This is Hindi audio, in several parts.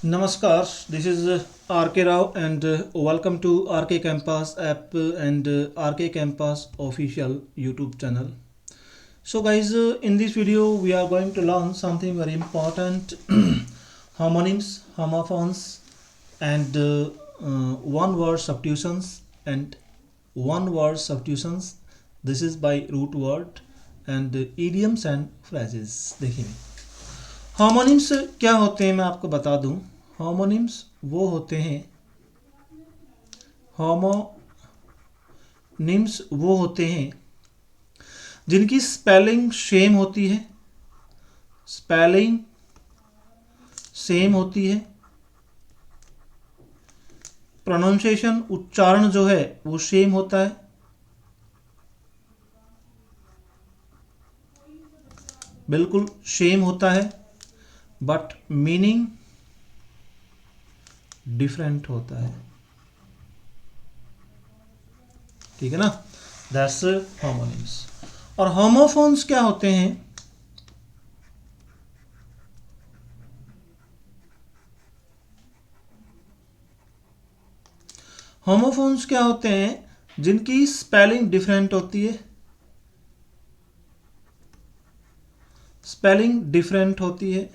Namaskar, this is RK Rao and welcome to RK Campus app and RK Campus official YouTube channel. So guys, in this video we are going to learn something very important homonyms, homophones and one word substitutions and one word substitutions. This is by root word and idioms and phrases. देखिए होमोनिम्स क्या होते हैं मैं आपको बता दूं। होमोनिम्स वो होते हैं होमोनिम्स वो होते हैं जिनकी स्पेलिंग सेम होती है, स्पेलिंग सेम होती है, प्रोनाउंसिएशन उच्चारण जो है वो सेम होता है, बिल्कुल सेम होता है, बट मीनिंग डिफरेंट होता है। ठीक है ना, दैट्स होमोनिम्स। और होमोफोन्स क्या होते हैं? होमोफोन्स क्या होते हैं जिनकी स्पेलिंग डिफरेंट होती है, स्पेलिंग डिफरेंट होती है,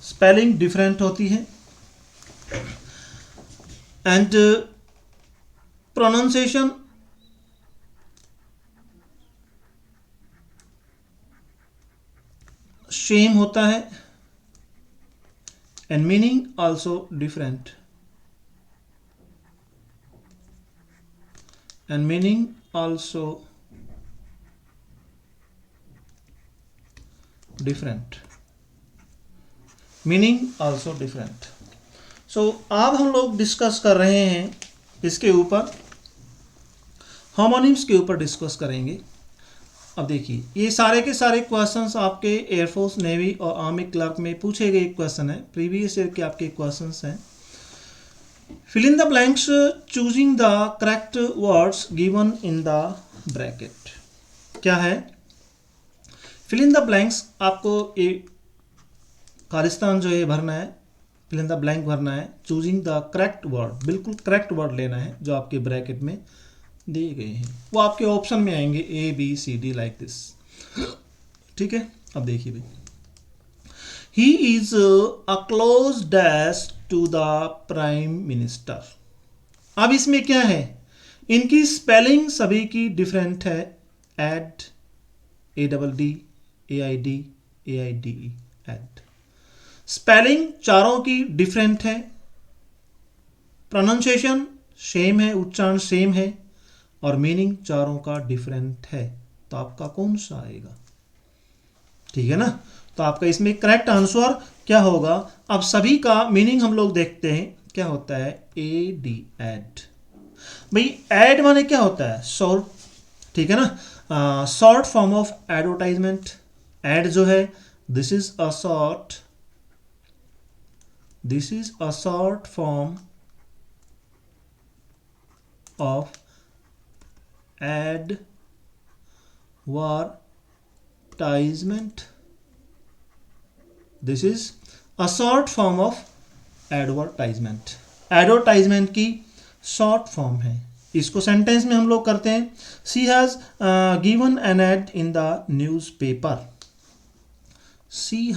स्पेलिंग डिफरेंट होती है एंड प्रोनाउंसिएशन सेम होता है and meaning also different and meaning also different, meaning also different. So अब हम लोग डिस्कस कर रहे हैं इसके ऊपर, होमोनिम्स के ऊपर डिस्कस करेंगे। अब देखिए ये सारे के सारे क्वेश्चंस आपके एयरफोर्स, नेवी और आर्मी क्लर्क में पूछे गए क्वेश्चन है, प्रीवियस ईयर के आपके क्वेश्चंस हैं। Fill in the blanks choosing the correct words given in the bracket. क्या है फिल इन द ब्लैंक्स? आपको ये खालिस्तान जो है भरना है, फिल इन द ब्लैंक भरना है, चूजिंग द करेक्ट वर्ड, बिल्कुल करेक्ट वर्ड लेना है जो आपके ब्रैकेट में दिए गए हैं। वो आपके ऑप्शन में आएंगे A B C D like this. ठीक है, अब देखिए भाई, he is a close dash to the prime minister. अब इसमें क्या है, इनकी स्पेलिंग सभी की डिफरेंट है। Ad, A double D, A I D, A I D E, ad. Spelling चारों की डिफरेंट है, प्रोनाउंसिएशन सेम है, उच्चारण सेम है और मीनिंग चारों का डिफरेंट है। तो आपका कौन सा आएगा? ठीक है ना, तो आपका इसमें करेक्ट आंसर क्या होगा? अब सभी का मीनिंग हम लोग देखते हैं क्या होता है। A D, ad. भाई एड माने क्या होता है? शॉर्ट, ठीक है ना, short form of advertisement. Ad जो है this is a short, this is a short form of advertisement. This is a short form of advertisement. Advertisement की शॉर्ट फॉर्म है। इसको सेंटेंस में हम लोग करते हैं, she has given an ad in the newspaper. She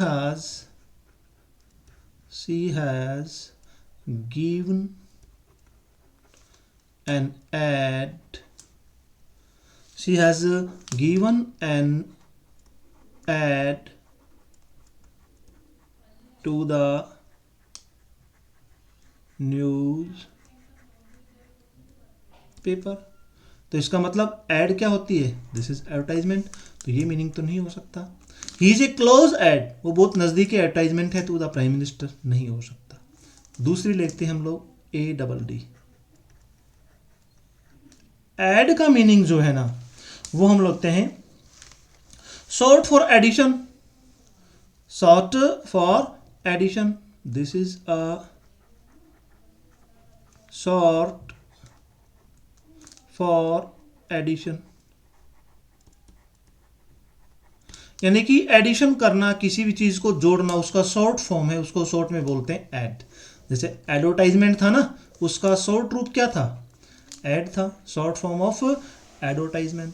has given an ad, she has given an ad to the news paper. तो इसका मतलब एड क्या होती है? This is advertisement. तो ये मीनिंग तो नहीं हो सकता। He is a close aide, वो बहुत नजदीकी एडवर्टाइजमेंट है, तो द प्राइम मिनिस्टर नहीं हो सकता। दूसरी लिखते हैं हम लोग, ए डबल डी। एड का मीनिंग जो है ना वो हम लिखते हैं short for addition, short for addition. This is a short for addition. यानी कि एडिशन करना, किसी भी चीज को जोड़ना, उसका शॉर्ट फॉर्म है, उसको शॉर्ट में बोलते हैं ऐड। जैसे एडवर्टाइजमेंट था ना, उसका शॉर्ट रूप क्या था? ऐड था, शॉर्ट फॉर्म ऑफ एडवर्टाइजमेंट।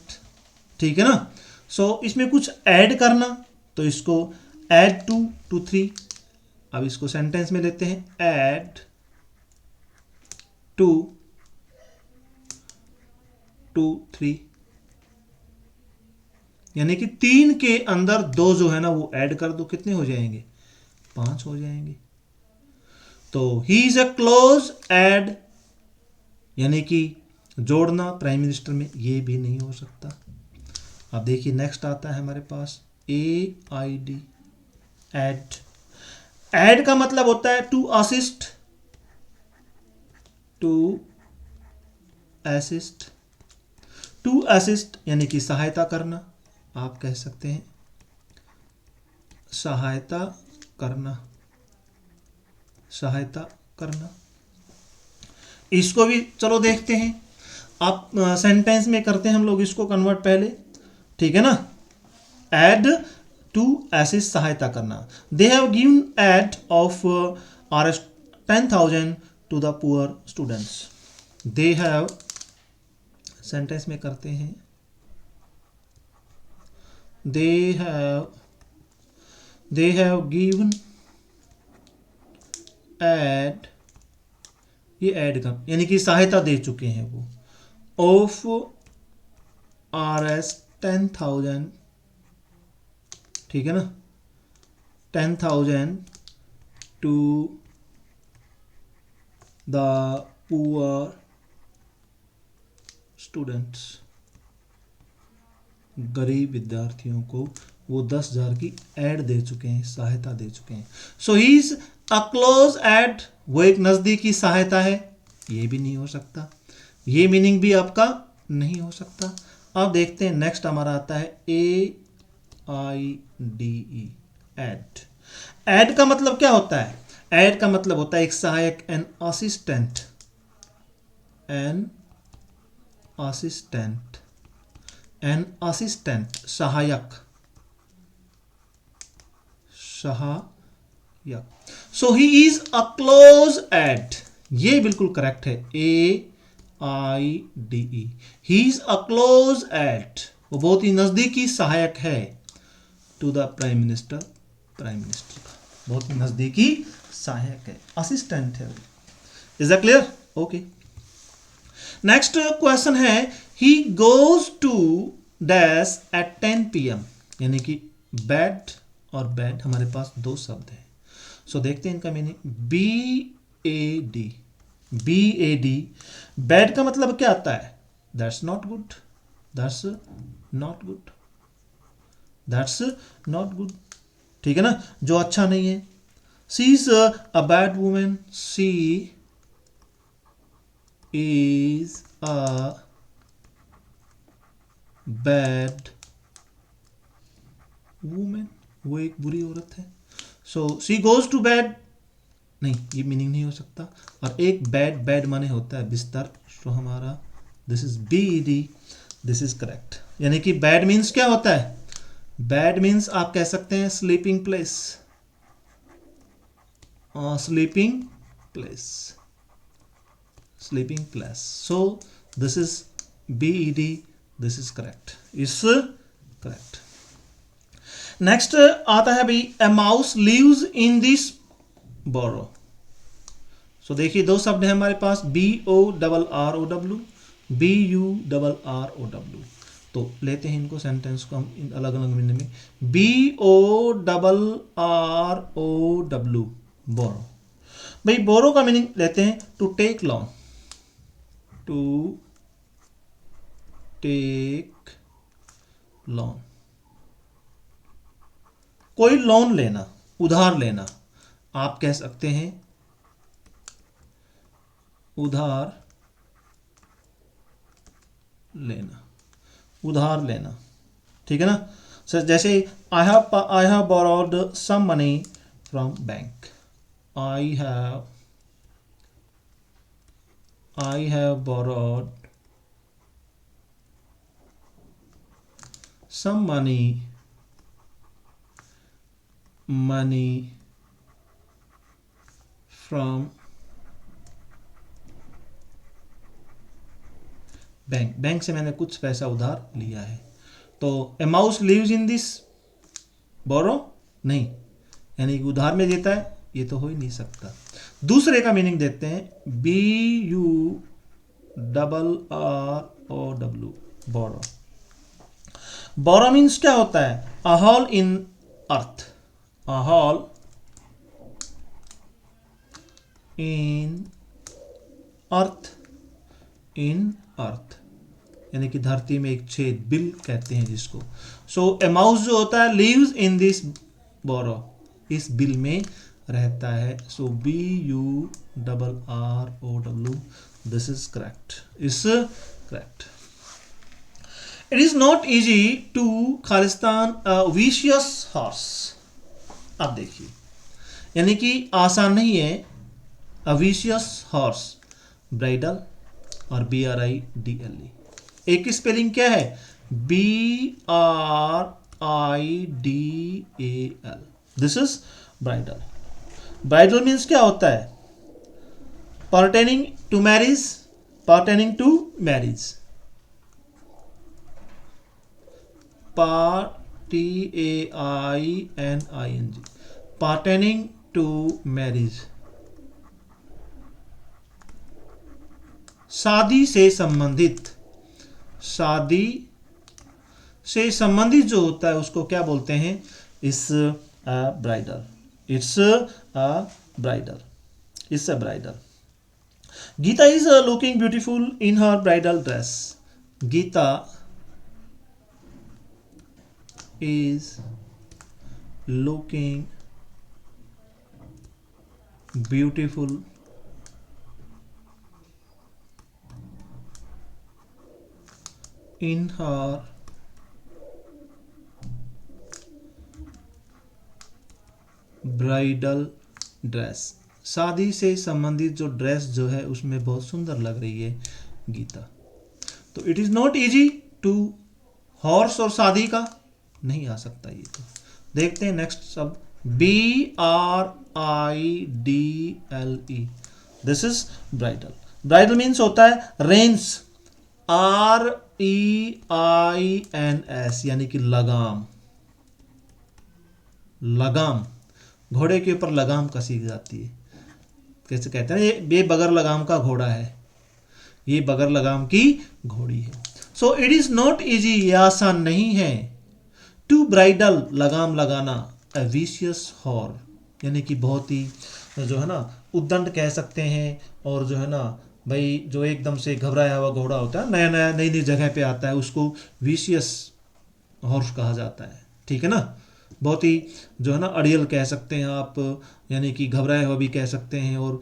ठीक है ना। सो इसमें कुछ ऐड करना, तो इसको ऐड टू 3। अब इसको सेंटेंस में लेते हैं, ऐड टू 3, यानी कि 3 के अंदर 2 जो है ना वो ऐड कर दो, कितने हो जाएंगे? 5 हो जाएंगे। तो ही इज अ क्लोज ऐड, यानी कि जोड़ना प्राइम मिनिस्टर में, ये भी नहीं हो सकता। अब देखिए नेक्स्ट आता है हमारे पास AID, ऐड। ऐड का मतलब होता है to assist, to assist, to assist यानी कि सहायता करना, आप कह सकते हैं सहायता करना, सहायता करना। इसको भी चलो देखते हैं। आप सेंटेंस में करते हैं हम लोग इसको कन्वर्ट पहले, ठीक है ना। ऐड टू असिस्ट, सहायता करना। They have given aid of Rs 10,000 to the poor students. They have, sentence में करते हैं, दे हैव गिवन ऐड, ये ऐड का यानी कि सहायता दे चुके हैं वो, ऑफ Rs 10,000, ठीक है ना, 10,000 टू द पुअर स्टूडेंट्स, गरीब विद्यार्थियों को वो 10,000 की ऐड दे चुके हैं, सहायता दे चुके हैं। So he is a close aide, वो एक नजदीकी सहायता है, ये भी नहीं हो सकता, ये मीनिंग भी आपका नहीं हो सकता। अब देखते हैं नेक्स्ट हमारा आता है AIDE, ऐड। ऐड का मतलब क्या होता है? ऐड का मतलब होता है एक सहायक, an assistant, an assistant, an assistant, सहायक, सहायक। So he is a close aide, ये बिल्कुल करेक्ट है, AIDE, he is a close aide, वो बहुत ही नजदीकी सहायक है, to the prime minister, prime minister का बहुत ही नजदीकी सहायक है, असिस्टेंट है। Is that clear? Okay. Next question है, he goes to dash at 10 PM, यानी कि बैड और बैड हमारे पास दो शब्द हैं। सो देखते हैं इनका मीनिंग, BAD, BAD, बैड का मतलब क्या आता है? That's not good, that's not good, that's not good, ठीक है ना, जो अच्छा नहीं है। She is a bad women, she is a bad women, वो एक बुरी औरत है। So she goes to bad, नहीं ये मीनिंग नहीं हो सकता। और एक बैड, बैड माने होता है बिस्तर, तो हमारा this is BED, this is correct. यानी कि बैड मीन्स क्या होता है? बैड मीन्स आप कह सकते हैं sleeping place, sleeping place, sleeping place. So this is BED, this is correct, is correct. Next आता है भाई, a mouse lives in this burrow. So देखिए दो शब्द है हमारे पास, BORROW, BURROW। तो लेते हैं इनको, सेंटेंस को हम इन अलग अलग मीनिंग में, BORROW, बोरो। भाई बोरो का मीनिंग लेते हैं to take loan, to take loan, कोई लोन लेना, उधार लेना, आप कह सकते हैं उधार लेना, उधार लेना, ठीक है ना। सर जैसे I have borrowed some money from bank, I have borrowed some money money from bank से मैंने कुछ पैसा उधार लिया है। तो a mouse lives in this burrow, नहीं, यानी कि उधार में देता है, ये तो हो ही नहीं सकता। दूसरे का मीनिंग देते हैं, BURROW, बोरो। बोरो मीन्स क्या होता है? A whole in earth, a whole इन अर्थ, इन अर्थ, यानी कि धरती में एक छेद, बिल कहते हैं जिसको। सो ए माउस जो होता है लिव्स इन दिस बोरो, इस बिल में रहता है। So BURROW, this is correct, is correct. It is not easy to खालिस्तान अ विशियस हॉर्स। अब देखिए, यानी कि आसान नहीं है अ विशियस हॉर्स, ब्राइडल और BRIDLE। एक की स्पेलिंग क्या है? BRIDAL, this is bridal. Bridal means क्या होता है? Pertaining to marriage, pertaining to marriage, PARTAINING, pertaining to marriage, शादी से संबंधित, शादी से संबंधित जो होता है उसको क्या बोलते हैं? It's a bridal, it's a bridal, it's a bridal. Geeta is looking beautiful in her bridal dress, Geeta is looking beautiful in her bridal dress, शादी से संबंधित जो ड्रेस जो है उसमें बहुत सुंदर लग रही है गीता। तो it is not easy to, horse और शादी का नहीं आ सकता ये। तो देखते हैं नेक्स्ट सब, BRIDLE, this is bridal. Bridal means होता है रेंस, REINS, यानी कि लगाम, लगाम, घोड़े के ऊपर लगाम कसी जाती है। कैसे कहते हैं? ये बगैर लगाम का घोड़ा है, ये बगैर लगाम की घोड़ी है। So it is not easy, ये आसान नहीं है, टू ब्राइडल, लगाम लगाना, अ विशियस हॉर, यानी कि बहुत ही जो है ना उद्दंड कह सकते हैं, और जो है ना भाई जो एकदम से घबराया हुआ घोड़ा होता है, नया नया नई नई जगह पे आता है, उसको विशियस हॉर्स कहा जाता है। ठीक है ना, बहुत ही जो है ना अड़ियल कह सकते हैं आप, यानी कि घबराया हुआ भी कह सकते हैं, और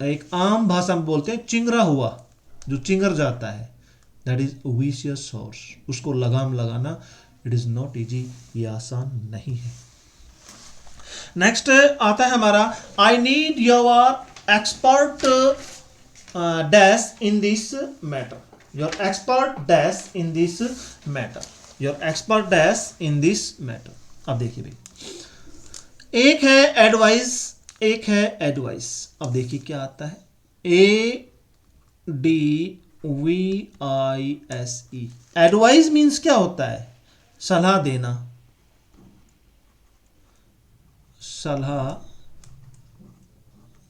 एक आम भाषा में बोलते हैं चिंगरा हुआ, जो चिंगर जाता है, दैट इज विशियस हॉर्स, उसको लगाम लगाना इट इज नॉट इजी, ये आसान नहीं है। नेक्स्ट आता है हमारा, आई need your expert dash in this matter, your expert dash in this matter, your expert dash in this matter. अब देखिए भाई, एक है एडवाइस, एक है एडवाइस। अब देखिए क्या आता है, ADVISE, एडवाइस मीन्स क्या होता है? सलाह देना, सलाह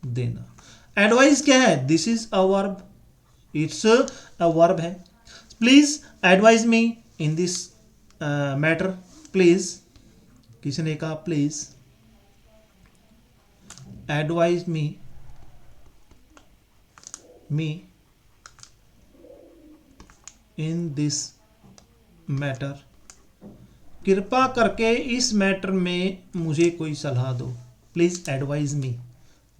देना। एडवाइस क्या है? This is a verb, it's a verb है। Please advise me in this matter, please, किसी ने कहा please advise me in this matter, कृपा करके इस मैटर में मुझे कोई सलाह दो, please advise me,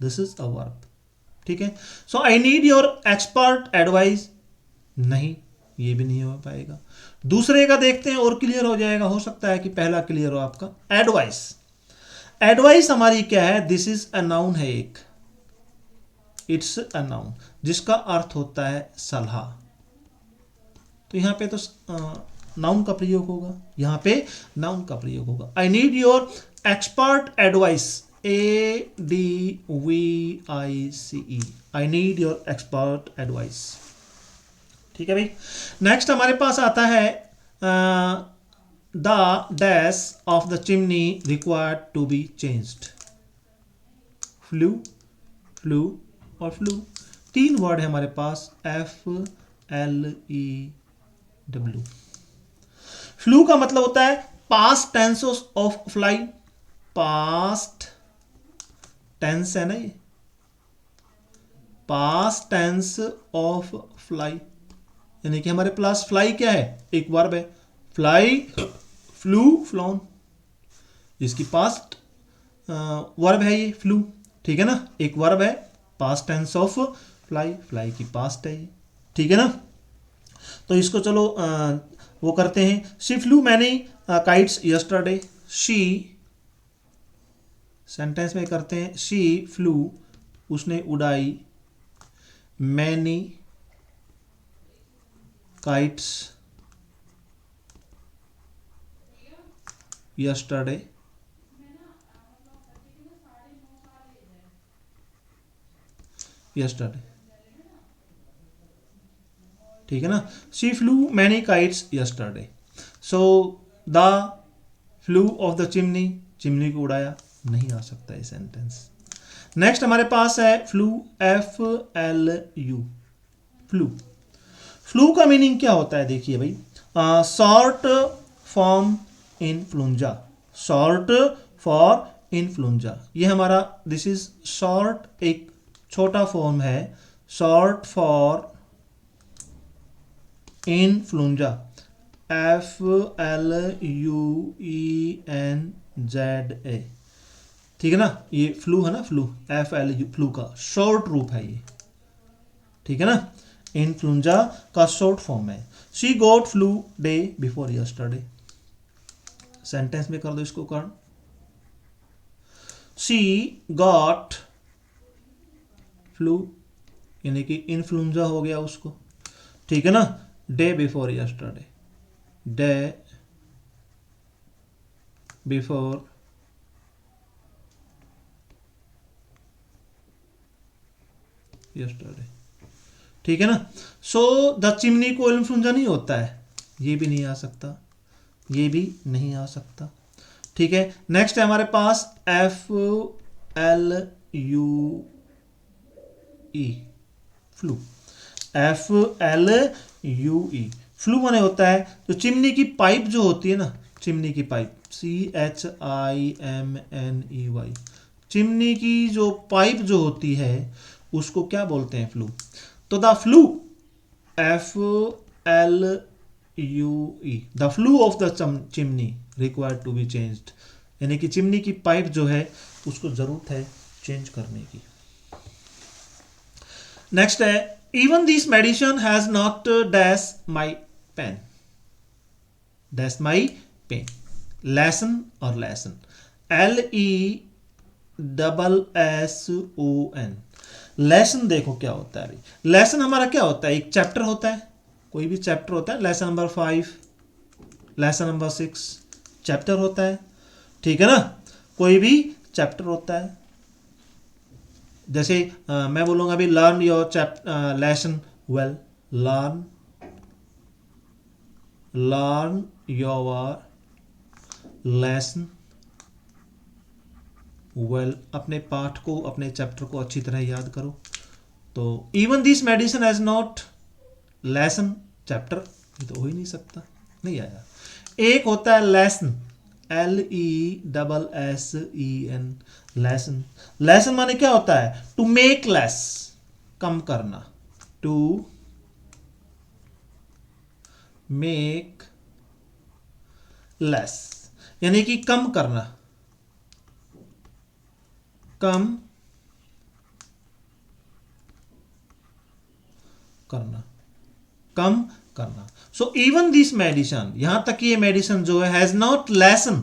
this is a verb. ठीक है, so I need your expert advice, नहीं, ये भी नहीं हो पाएगा। दूसरे का देखते हैं और क्लियर हो जाएगा, हो सकता है कि पहला क्लियर हो आपका। एडवाइस, एडवाइस हमारी क्या है? दिस इज अ नाउन है एक, इट्स अ नाउन, जिसका अर्थ होता है सलाह। तो यहां पे तो नाउन का प्रयोग होगा, यहां पे नाउन का प्रयोग होगा। I need your expert advice, ADVICE, I need your expert advice. ठीक है भाई। नेक्स्ट हमारे पास आता है the dash of the chimney required to be changed. Flu, flew और फ्लू, तीन वर्ड है हमारे पास, FLEW। फ्लू का मतलब होता है past tense of fly, past tense है ना ये, पास्ट टेंस ऑफ फ्लाई, यानी कि हमारे पास फ्लाई क्या है, एक वर्ब है, फ्लाई, फ्लू, फ्लॉन, इसकी पास्ट वर्ब है ये फ्लू। ठीक है ना, एक वर्ब है, past tense of fly, fly की पास्ट है ये। ठीक है ना, तो इसको चलो वो करते हैं। She flu many kites yesterday, she, sentence में करते हैं, शी फ्लू, उसने उड़ाई, मैनी काइट्स यस्टरडे, यस्टरडे। ठीक है ना, she flu many kites yesterday. So the flue of the chimney, chimney को उड़ाया, नहीं आ सकता ये सेंटेंस। नेक्स्ट हमारे पास है फ्लू, FLU, फ्लू। फ्लू का मीनिंग क्या होता है, देखिए भाई, short form influenza, short for influenza, ये हमारा दिस इज शॉर्ट, एक छोटा फॉर्म है, शॉर्ट फॉर इन्फ्लुएंजा, FLUENZA। ठीक है ना, ये फ्लू है ना, फ्लू, FLU, फ्लू का शॉर्ट रूप है ये। ठीक है ना, इन्फ्लुएंजा का शॉर्ट फॉर्म है। She got flu day before yesterday, sentence में कर दो इसको कर्ण, शी गॉट फ्लू, यानी कि इन्फ्लुएंजा हो गया उसको। ठीक है ना, day before yesterday, day before yesterday. ठीक है ना, सो द चिमनी को इन्फ्लुएंजा नहीं होता है, ये भी नहीं आ सकता, ये भी नहीं आ सकता। ठीक है, नेक्स्ट है हमारे पास FLUE, फ्लू, FLUE, फ्लू माने होता है तो चिमनी की पाइप जो होती है ना, चिमनी की पाइप, CHIMNEY, चिमनी की जो पाइप जो होती है उसको क्या बोलते हैं, फ्लू। तो the flue, FLUE, the flue of the chimney required to be changed, यानी कि चिमनी की पाइप जो है उसको जरूरत है चेंज करने की। नेक्स्ट है even this medicine has not dash my pain, dash my pain, lessen और लेसन, LESSON। लेसन देखो क्या होता है, लेसन हमारा क्या होता है, एक चैप्टर होता है, कोई भी चैप्टर होता है, lesson number 5, lesson number 6 chapter होता है। ठीक है ना, कोई भी चैप्टर होता है, जैसे मैं बोलूँगा अभी learn your lesson well, learn your lesson well, अपने पाठ को, अपने चैप्टर को अच्छी तरह याद करो। तो even this medicine has not lesson chapter, ये तो हो ही नहीं सकता, नहीं आया। एक होता है लेसन, LESSEN, लेसन। लेसन माने क्या होता है, टू मेक लेस, कम करना, टू मेक लेस, यानी कि कम करना, कम करना, कम करना। सो इवन दिस मेडिसिन, यहां तक ये मेडिसिन जो है, हैज नॉट लेसन,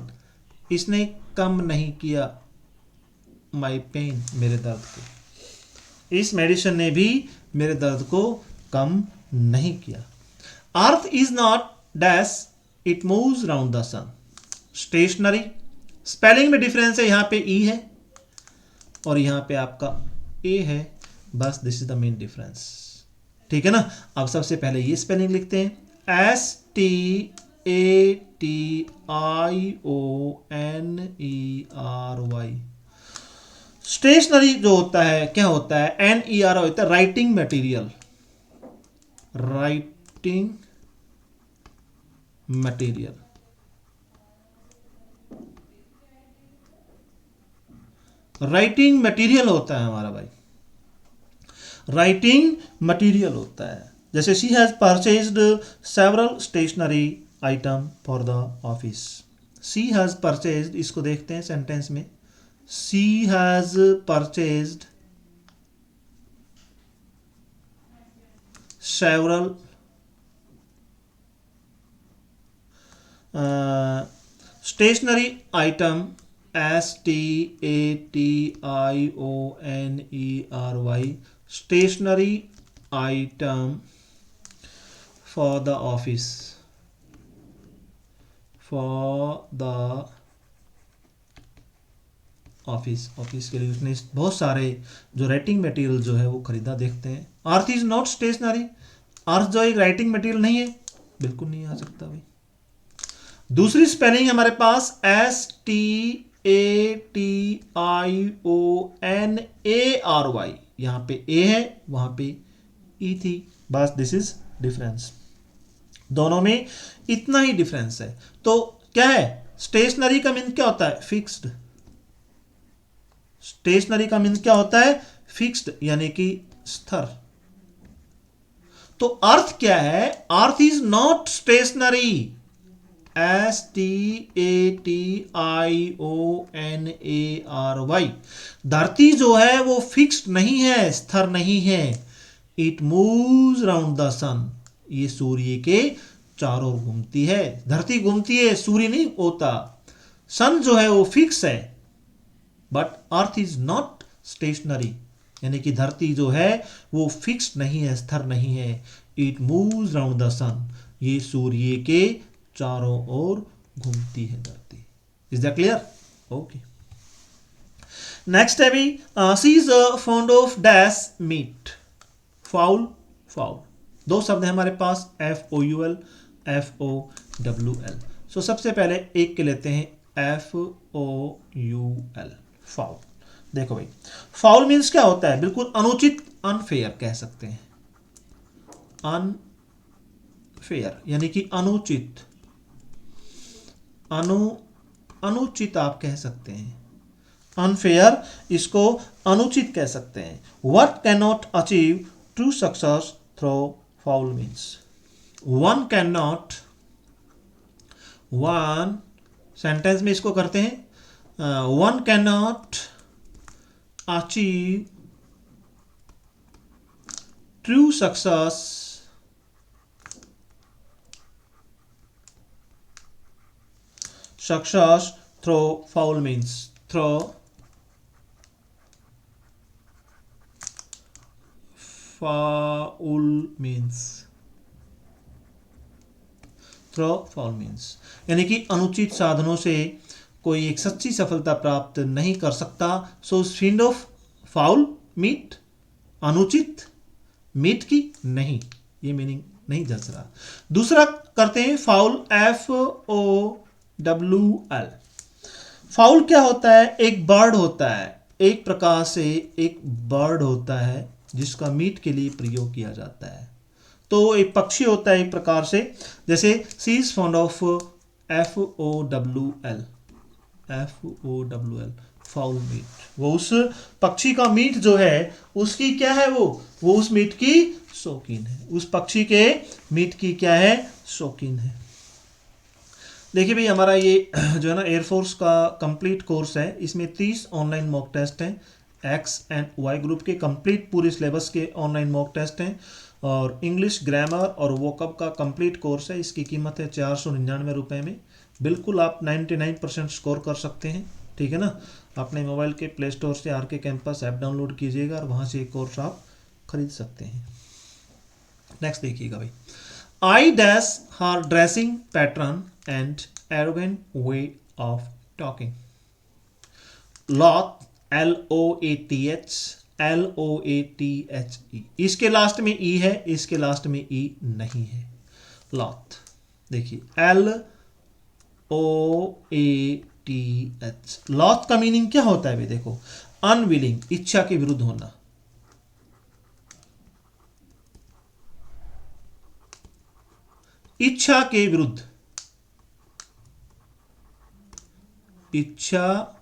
इसने कम नहीं किया, माई पेन, मेरे दर्द को, इस मेडिसिन ने भी मेरे दर्द को कम नहीं किया। Earth is not dash, it moves round the sun, stationary, spelling में डिफरेंस है, यहाँ पे ई है और यहाँ पे आपका ए है, बस this is the main difference. ठीक है ना। अब सबसे पहले ये स्पेलिंग लिखते हैं, STATIONERY। स्टेशनरी जो होता है क्या होता है, NER होता है writing material, writing material. Writing material होता है हमारा भाई, राइटिंग मटेरियल होता है। जैसे she has purchased several stationery item for the office. She has purchased, इसको देखते हैं सेंटेंस में, she has purchased several stationery item, STATIONERY, stationery item for the office, for the office के लिए उसने बहुत सारे जो राइटिंग मटेरियल जो है वो खरीदा। देखते हैं, अर्थ इज नॉट स्टेशनरी, अर्थ जो एक राइटिंग मटेरियल नहीं है, बिल्कुल नहीं आ सकता भाई। दूसरी स्पेलिंग हमारे पास STATIONARY, यहां पे ए है वहां पे ई थी, बस दिस इज डिफरेंस। दोनों में इतना ही डिफरेंस है। तो क्या है, स्टेशनरी का मीन क्या होता है, फिक्स्ड। स्टेशनरी का मीन क्या होता है, फिक्स्ड यानी कि स्थिर। तो अर्थ क्या है, अर्थ इज नॉट स्टेशनरी, STATIONARY। धरती जो है वो फिक्स्ड नहीं है, स्थिर नहीं है। It moves round the sun, ये सूर्य के चारों ओर घूमती है। धरती घूमती है, सूर्य नहीं होता। सन जो है वो फिक्स है, but earth is not stationary, यानी कि धरती जो है वो फिक्स्ड नहीं है, स्थिर नहीं है। It moves round the sun, ये सूर्य के चारों ओर घूमती है धरती। Is that clear? Okay. Next है भी, she is fond of dash meat, fowl, fowl. दो शब्द है हमारे पास, FOUL, FOWL। सो सबसे पहले एक के लेते हैं, FOUL, फाउल। देखो भाई, फाउल मीन्स क्या होता है, बिल्कुल अनुचित, अनफेयर कह सकते हैं। अनफेयर यानी कि अनुचित, अनुचित आप कह सकते हैं। अनफेयर, इसको अनुचित कह सकते हैं। What cannot achieve true success through foul means, one cannot, one sentence में इसको करते हैं, one cannot achieve true success through foul means, through foul means, through foul means यानी कि अनुचित साधनों से कोई एक सच्ची सफलता प्राप्त नहीं कर सकता। सो फिंड ऑफ फाउल मीट, अनुचित मीट की नहीं, ये मीनिंग नहीं जच रहा। दूसरा करते हैं फाउल, FOWL। फाउल क्या होता है, एक बर्ड होता है, एक प्रकार से एक बर्ड होता है जिसका मीट के लिए प्रयोग किया जाता है। तो एक पक्षी होता है एक प्रकार से, जैसे she is fond of FOWL, FOWL, fowl meat. वो उस पक्षी का मीट जो है उसकी क्या है, वो उस मीट की शौकीन है, उस पक्षी के मीट की क्या है, शौकीन है। देखिए भाई, हमारा ये जो है ना एयरफोर्स का कंप्लीट कोर्स है, इसमें 30 ऑनलाइन मॉक टेस्ट हैं, X एंड Y ग्रुप के कंप्लीट पूरे सिलेबस के ऑनलाइन मॉक टेस्ट हैं, और इंग्लिश ग्रामर और वोकअप का कंप्लीट कोर्स है। इसकी कीमत है 499 रुपये में। बिल्कुल आप 99% स्कोर कर सकते हैं, ठीक है ना। अपने मोबाइल के प्ले स्टोर से RK कैंपस ऐप डाउनलोड कीजिएगा और वहाँ से एक कोर्स आप खरीद सकते हैं। नेक्स्ट देखिएगा भाई, I dash her dressing pattern and arrogant way of talking. Loath, LOATH, LOATHE। इसके लास्ट में ई है, इसके लास्ट में ई नहीं है। लॉथ देखिए LOATH। लॉथ का मीनिंग क्या होता है? भी देखो, अनविलिंग, इच्छा के विरुद्ध होना। इच्छा के विरुद्ध, इच्छा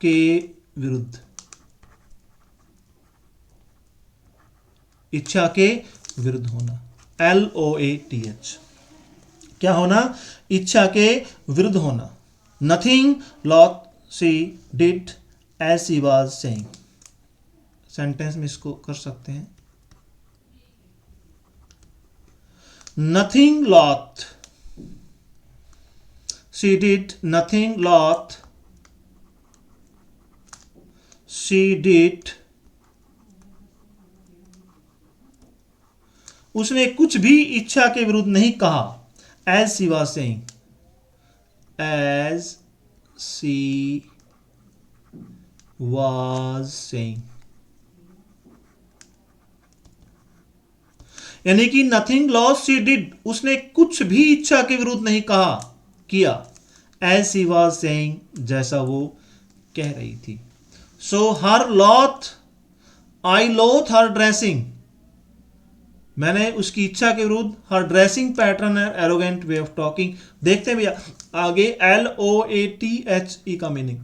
के विरुद्ध, इच्छा के विरुद्ध होना। LOATH क्या होना? इच्छा के विरुद्ध होना। Nothing loath she did as she was saying. Sentence में इसको कर सकते हैं, nothing loath she did, nothing loath she did, उसने कुछ भी इच्छा के विरुद्ध नहीं कहा। As she was saying, as she was saying, यानी कि नथिंग लॉथ शी डिड, उसने कुछ भी इच्छा के विरुद्ध नहीं कहा, किया। एज शी वाज सेइंग, जैसा वो कह रही थी। सो हर लॉथ, आई लोथ हर ड्रेसिंग, मैंने उसकी इच्छा के विरुद्ध हर ड्रेसिंग पैटर्न है, एरोगेंट वे ऑफ टॉकिंग। देखते हैं भैया आगे, LOATHE का मीनिंग,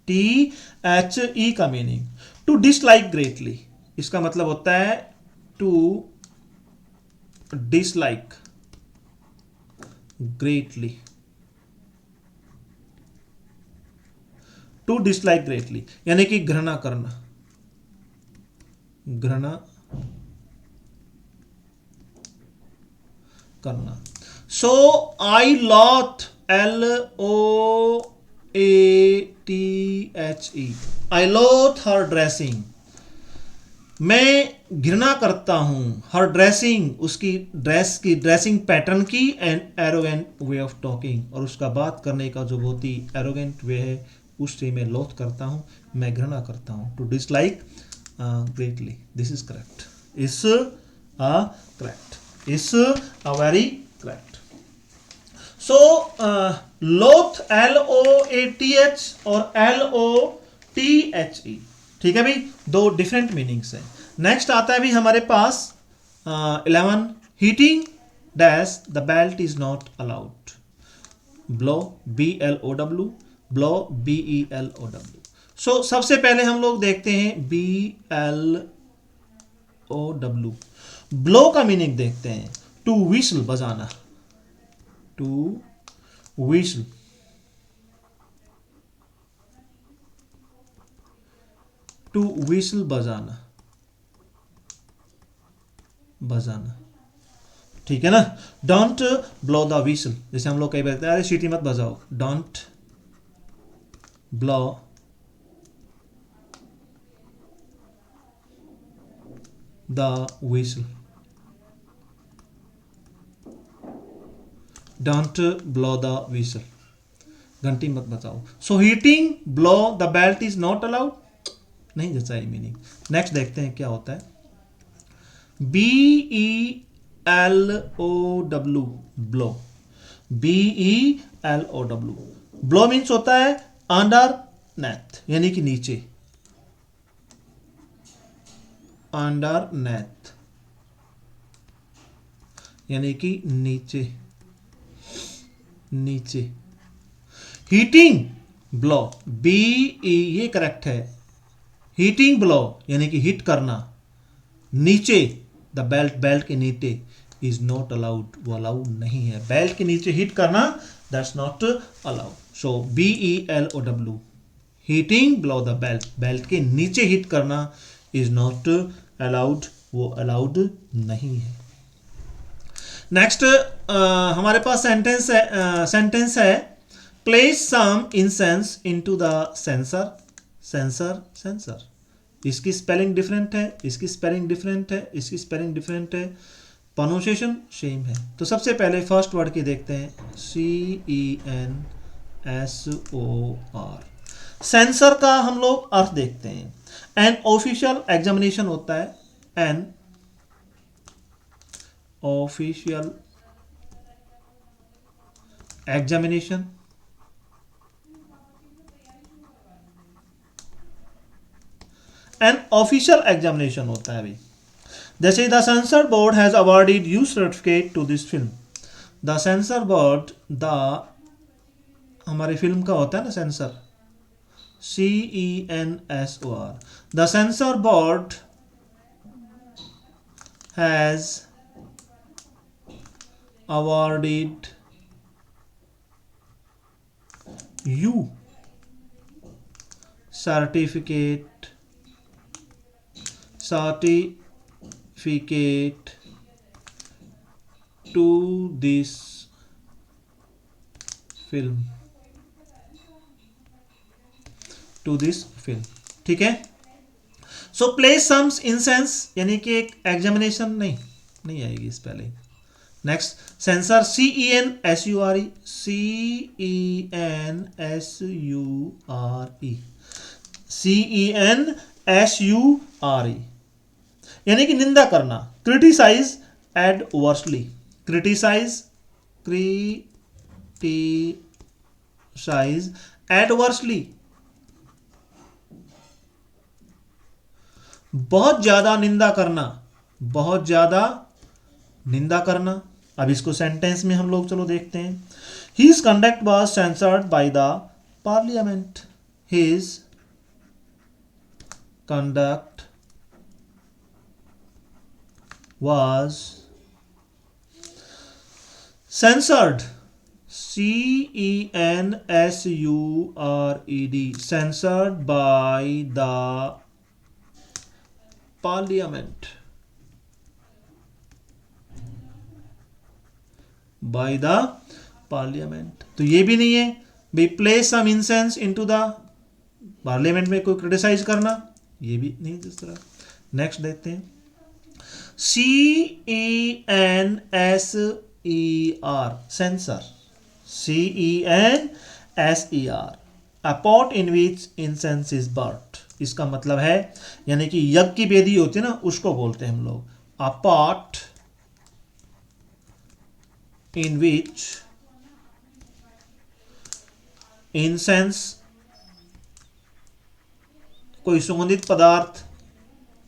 THE का मीनिंग, टू डिसलाइक ग्रेटली। इसका मतलब होता है to dislike greatly, to dislike greatly यानी कि घृणा करना, घृणा करना। सो आई लॉथ, LOATHE, आई लॉथ हर ड्रेसिंग, मैं घृणा करता हूं हर ड्रेसिंग, उसकी ड्रेस की, ड्रेसिंग पैटर्न की, and arrogant way of talking, और उसका बात करने का जो बहुत ही एरोगेंट वे है, उससे मैं लोथ करता हूं, मैं घृणा करता हूं। To dislike greatly, this is correct, is correct, is very correct. So loath, LOATH और LOTHE, ठीक है भाई, दो डिफरेंट मीनिंग्स हैं। नेक्स्ट आता है भी हमारे पास 11, heating dash the belt is not allowed. Blow, BLOW, blow, BELOW। सो सबसे पहले हम लोग देखते हैं BLOW। ब्लो का मीनिंग देखते हैं, टू विसल, बजाना, टू विसल, टू विसल, बजाना, बजाना, ठीक है ना। डोंट ब्लो द विसल, जैसे हम लोग कई बार कहते हैं अरे सीटी मत बजाओ, don't blow the whistle, don't blow the whistle, घंटी मत बजाओ। So hitting below the belt is not allowed, नहीं जैसा ही मीनिंग। नेक्स्ट देखते हैं क्या होता है, BELOW, blow, BELOW, blow means होता है अंडर नेथ, यानी कि नीचे, अंडर नेथ यानी कि नीचे, नीचे। हीटिंग ब्लो, BE, ये करेक्ट है, हीटिंग ब्लो यानी कि हिट करना, नीचे, द बेल्ट, बेल्ट के नीचे, इज नॉट अलाउड, वो अलाउड नहीं है, बेल्ट के नीचे हिट करना, that's not allowed. So BELOW, hitting below the belt, belt के नीचे हिट करना, इज नॉट अलाउड, वो अलाउड नहीं है। नेक्स्ट हमारे पास सेंटेंस है place some incense into the censer, censor, sensor. इसकी स्पेलिंग डिफरेंट है, इसकी स्पेलिंग डिफरेंट है, इसकी स्पेलिंग डिफरेंट है, प्रोनाउंसिएशन सेम है। तो सबसे पहले फर्स्ट वर्ड की देखते हैं, CENSOR, SOR। सेंसर का हम लोग अर्थ देखते हैं। एन ऑफिशियल एग्जामिनेशन होता है, an official examination. An official examination होता है भाई। जैसे the sensor board has awarded you certificate to this film. The sensor board, the हमारी फिल्म का होता है ना सेंसर, CENSOR। द सेंसर बोर्ड हैज awarded you certificate to this film, ठीक है। सो प्लेस सम्स इंसेंस, यानी कि एक एग्जामिनेशन नहीं आएगी इस पहले। नेक्स्ट सेंसर, CENSURE, CENSURE, यानी कि निंदा करना। क्रिटिसाइज एडवर्सली, क्रिटिसाइज एडवर्सली, बहुत ज्यादा निंदा करना, बहुत ज्यादा निंदा करना। अब इसको सेंटेंस में हम लोग चलो देखते हैं। His conduct was censored by the parliament. His conduct was censored, CENSURED, censored by the parliament, by the parliament. तो ये भी नहीं है भाई, place some incense into the parliament में कोई क्रिटिसाइज करना, ये भी नहीं जिस तरह। नेक्स्ट देखते हैं, CENSER, censer, CENSER, a pot in which incense is burnt. इसका मतलब है, यानी कि यज्ञ की वेदी होती है ना, उसको बोलते हैं हम लोग अ पॉट in which incense, कोई सुगंधित पदार्थ,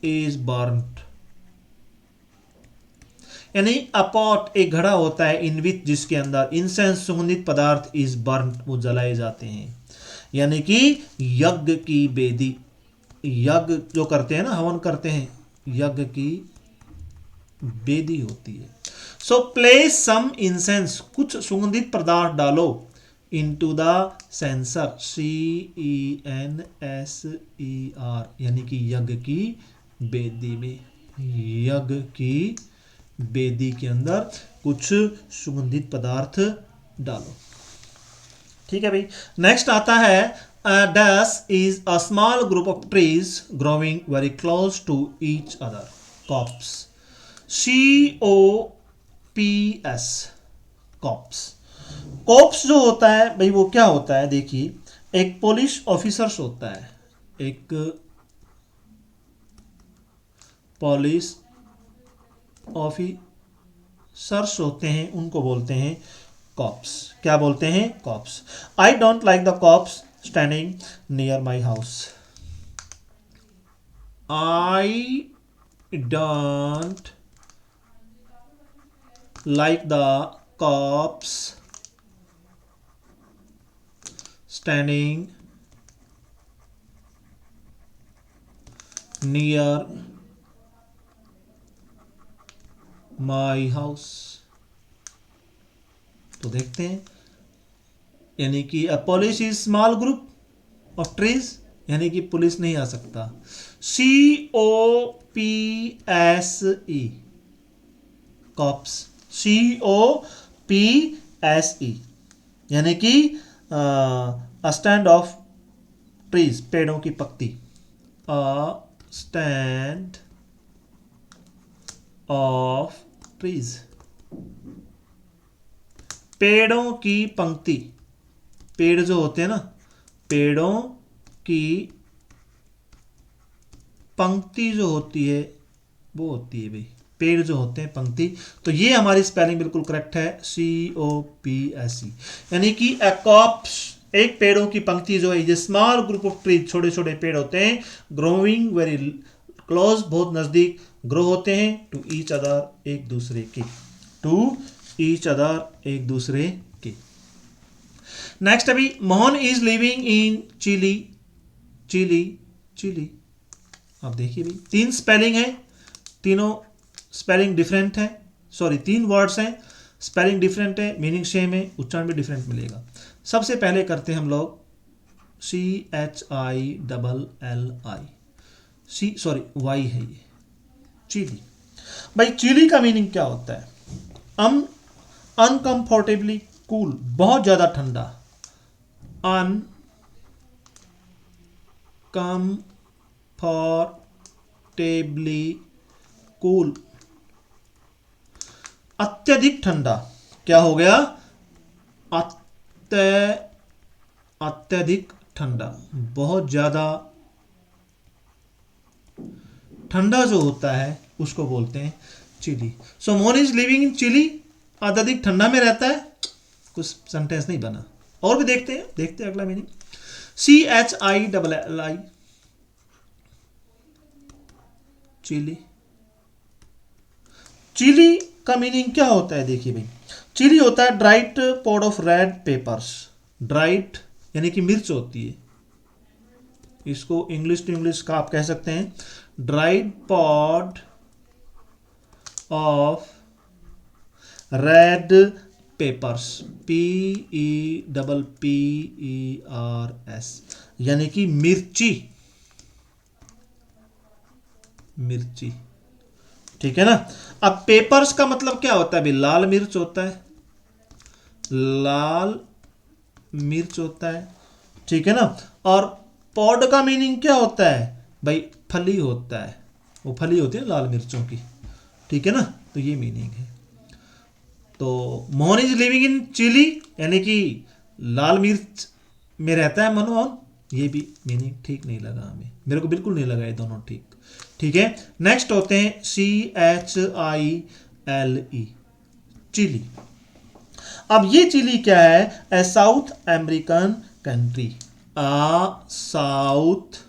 is burnt, यानी अपॉट एक घड़ा होता है, इन विच जिसके अंदर इंसेंस सुगंधित पदार्थ इज बर्न वो जलाए जाते हैं। यानी कि यज्ञ की वेदी, यज्ञ जो करते हैं ना, हवन करते हैं, यज्ञ की वेदी होती है। सो प्लेस सम इंसेंस, कुछ सुगंधित पदार्थ डालो, इनटू द सेंसर, CENSER, यानी कि यज्ञ की वेदी में, यज्ञ की वेदी के अंदर कुछ सुगंधित पदार्थ डालो। ठीक है भाई। नेक्स्ट आता है, dash is a small group of trees growing very close to each other. Copse, COPS, cops. Copse जो होता है भाई, वो क्या होता है, देखिए, एक पुलिस ऑफिसर्स होता है, एक पुलिस ऑफिसर्स होते हैं, उनको बोलते हैं कॉप्स। क्या बोलते हैं? Cops. I don't like the cops standing near my house. I don't like the cops standing near my house। तो देखते हैं, यानी कि a police is small group of trees, यानी कि पुलिस नहीं आ सकता। COPSE, कॉप्स, COPSE, यानी कि स्टैंड ऑफ ट्रीज, पेड़ों की पंक्ति, स्टैंड ऑफ ट्रीज, पेड़ों की पंक्ति, पेड़ जो होते हैं ना, पेड़ों की पंक्ति जो होती है वो होती है भाई, पेड़ जो होते हैं पंक्ति। तो ये हमारी स्पेलिंग बिल्कुल करेक्ट है, COPSE, यानी कि ए कॉप्स, एक पेड़ों की पंक्ति जो है, ये स्मॉल ग्रुप ऑफ ट्रीज, छोटे छोटे पेड़ होते हैं, ग्रोइंग वेरी क्लोज, बहुत नजदीक ग्रो होते हैं, टू ईच अदर, एक दूसरे के, टू ईच अदर, एक दूसरे के। नेक्स्ट अभी, Mohan is living in chilly, Chile, chilli. अब देखिए भाई, तीन स्पेलिंग है, तीनों स्पेलिंग डिफरेंट है, सॉरी तीन वर्ड्स हैं, स्पेलिंग डिफरेंट है, मीनिंग सेम है, उच्चारण भी डिफरेंट मिलेगा। सबसे पहले करते हैं हम लोग CHILLI, सी सॉरी वाई है ये, चिली। भाई चिली का मीनिंग क्या होता है? अनकंफर्टेबली कूल, बहुत ज्यादा ठंडा, अनकंफर्टेबली कूल, अत्यधिक ठंडा, क्या हो गया? अत्यधिक ठंडा, बहुत ज्यादा ठंडा जो होता है उसको बोलते हैं chilly. So Mohan is living in chilly, अत्यधिक ठंडा में रहता है, कुछ सेंटेंस नहीं बना। और भी देखते हैं अगला मीनिंग, CHILLI, चिली। चिली का मीनिंग क्या होता है? देखिए भाई, चिली होता है dried pod of red papers, dried यानी कि मिर्च होती है, इसको इंग्लिश टू इंग्लिश का आप कह सकते हैं dried pod of red papers, PEPPERS, यानी कि मिर्ची, मिर्ची, ठीक है ना। अब पेपर्स का मतलब क्या होता है भाई? लाल मिर्च होता है, लाल मिर्च होता है, ठीक है ना। और पॉड का मीनिंग क्या होता है भाई? फली होता है, वो फली होती है लाल मिर्चों की, ठीक है ना। तो ये मीनिंग है। तो Mohan is living in chilli, यानी कि लाल मिर्च में रहता है मनोहन, ये भी मीनिंग ठीक नहीं लगा हमें, मेरे को बिल्कुल नहीं लगा ये दोनों ठीक, ठीक है। नेक्स्ट होते हैं CHILE, चिली। अब ये चिली क्या है? A south American country, a south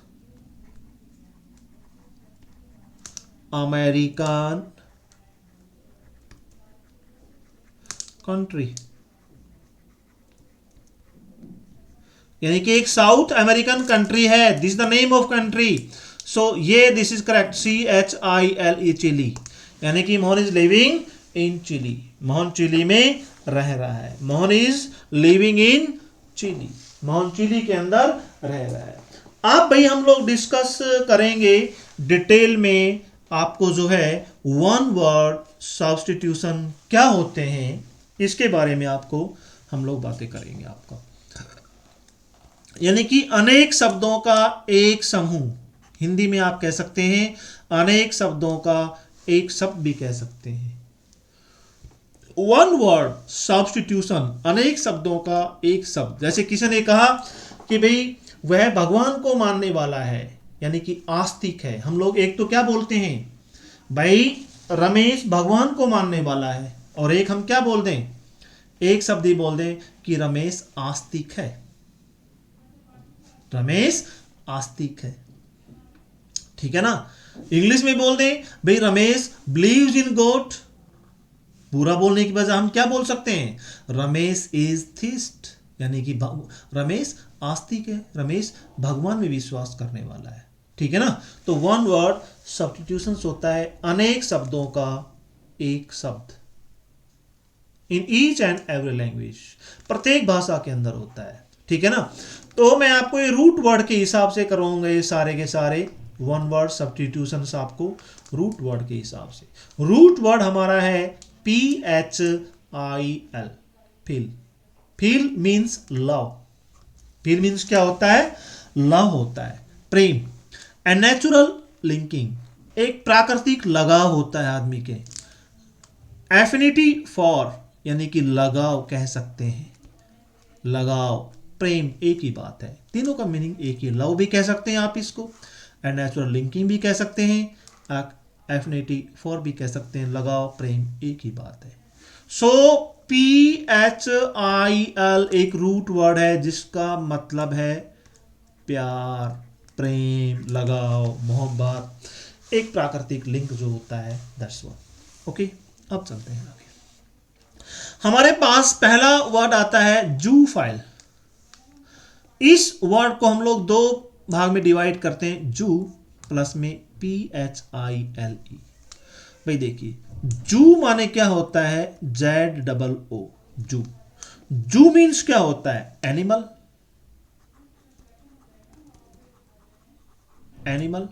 American country, यानी कि एक साउथ अमेरिकन कंट्री है, this the name of country. So ये this is correct, CHILE, Chile, यानी कि Mohan is living in Chile, Mohan Chile में रह रहा है, Mohan is living in Chile, Mohan Chile के अंदर रह रहा है। अब भाई हम लोग डिस्कस करेंगे डिटेल में, आपको जो है वन वर्ड सब्स्टिट्यूशन क्या होते हैं इसके बारे में आपको हम लोग बातें करेंगे आपको, यानी कि अनेक शब्दों का एक समूह, हिंदी में आप कह सकते हैं अनेक शब्दों का एक शब्द भी कह सकते हैं। वन वर्ड सब्स्टिट्यूशन, अनेक शब्दों का एक शब्द। जैसे किसी ने कहा कि भाई वह भगवान को मानने वाला है, यानी कि आस्तिक है। हम लोग एक तो क्या बोलते हैं भाई, रमेश भगवान को मानने वाला है, और एक हम क्या बोल दें, एक शब्द ही बोल दें कि रमेश आस्तिक है, रमेश आस्तिक है, ठीक है ना। इंग्लिश में बोल दें भाई रमेश बिलीव्स इन गॉड, पूरा बोलने की बजाय हम क्या बोल सकते हैं, रमेश इज थीस्ट, यानी कि रमेश आस्तिक है, रमेश भगवान में विश्वास करने वाला है, ठीक है ना। तो वन वर्ड सब्स्टिट्यूशन होता है अनेक शब्दों का एक शब्द, in each and every language, प्रत्येक भाषा के अंदर होता है, ठीक है ना। तो मैं आपको ये रूट वर्ड के हिसाब से करवाऊंगा, ये सारे के सारे वन वर्ड सब्स्टिट्यूशन आपको रूट वर्ड के हिसाब से। रूट वर्ड हमारा है PHIL, feel, feel means love, feel means क्या होता है, लव होता है, प्रेम। ए नेचुरल लिंकिंग, एक प्राकृतिक लगाव होता है आदमी के। एफिनिटी फॉर, यानी कि लगाव कह सकते हैं, लगाव, प्रेम एक ही बात है, तीनों का मीनिंग एक ही। लव भी कह सकते हैं आप इसको, एंड नेचुरल लिंकिंग भी कह सकते हैं, एफिनिटी फॉर भी कह सकते हैं। लगाव प्रेम एक ही बात है। सो PHIL एक रूट वर्ड है जिसका मतलब है प्यार, प्रेम, लगाव, मोहब्बत, एक प्राकृतिक लिंक जो होता है, दैट्स व्हाट। ओके, अब चलते हैं आगे। हमारे पास पहला वर्ड आता है जू फाइल। इस वर्ड को हम लोग दो भाग में डिवाइड करते हैं, जू प्लस में PHILE। भाई देखिए, जू माने क्या होता है, ZOO, जू। जू मीन्स क्या होता है, एनिमल, एनिमल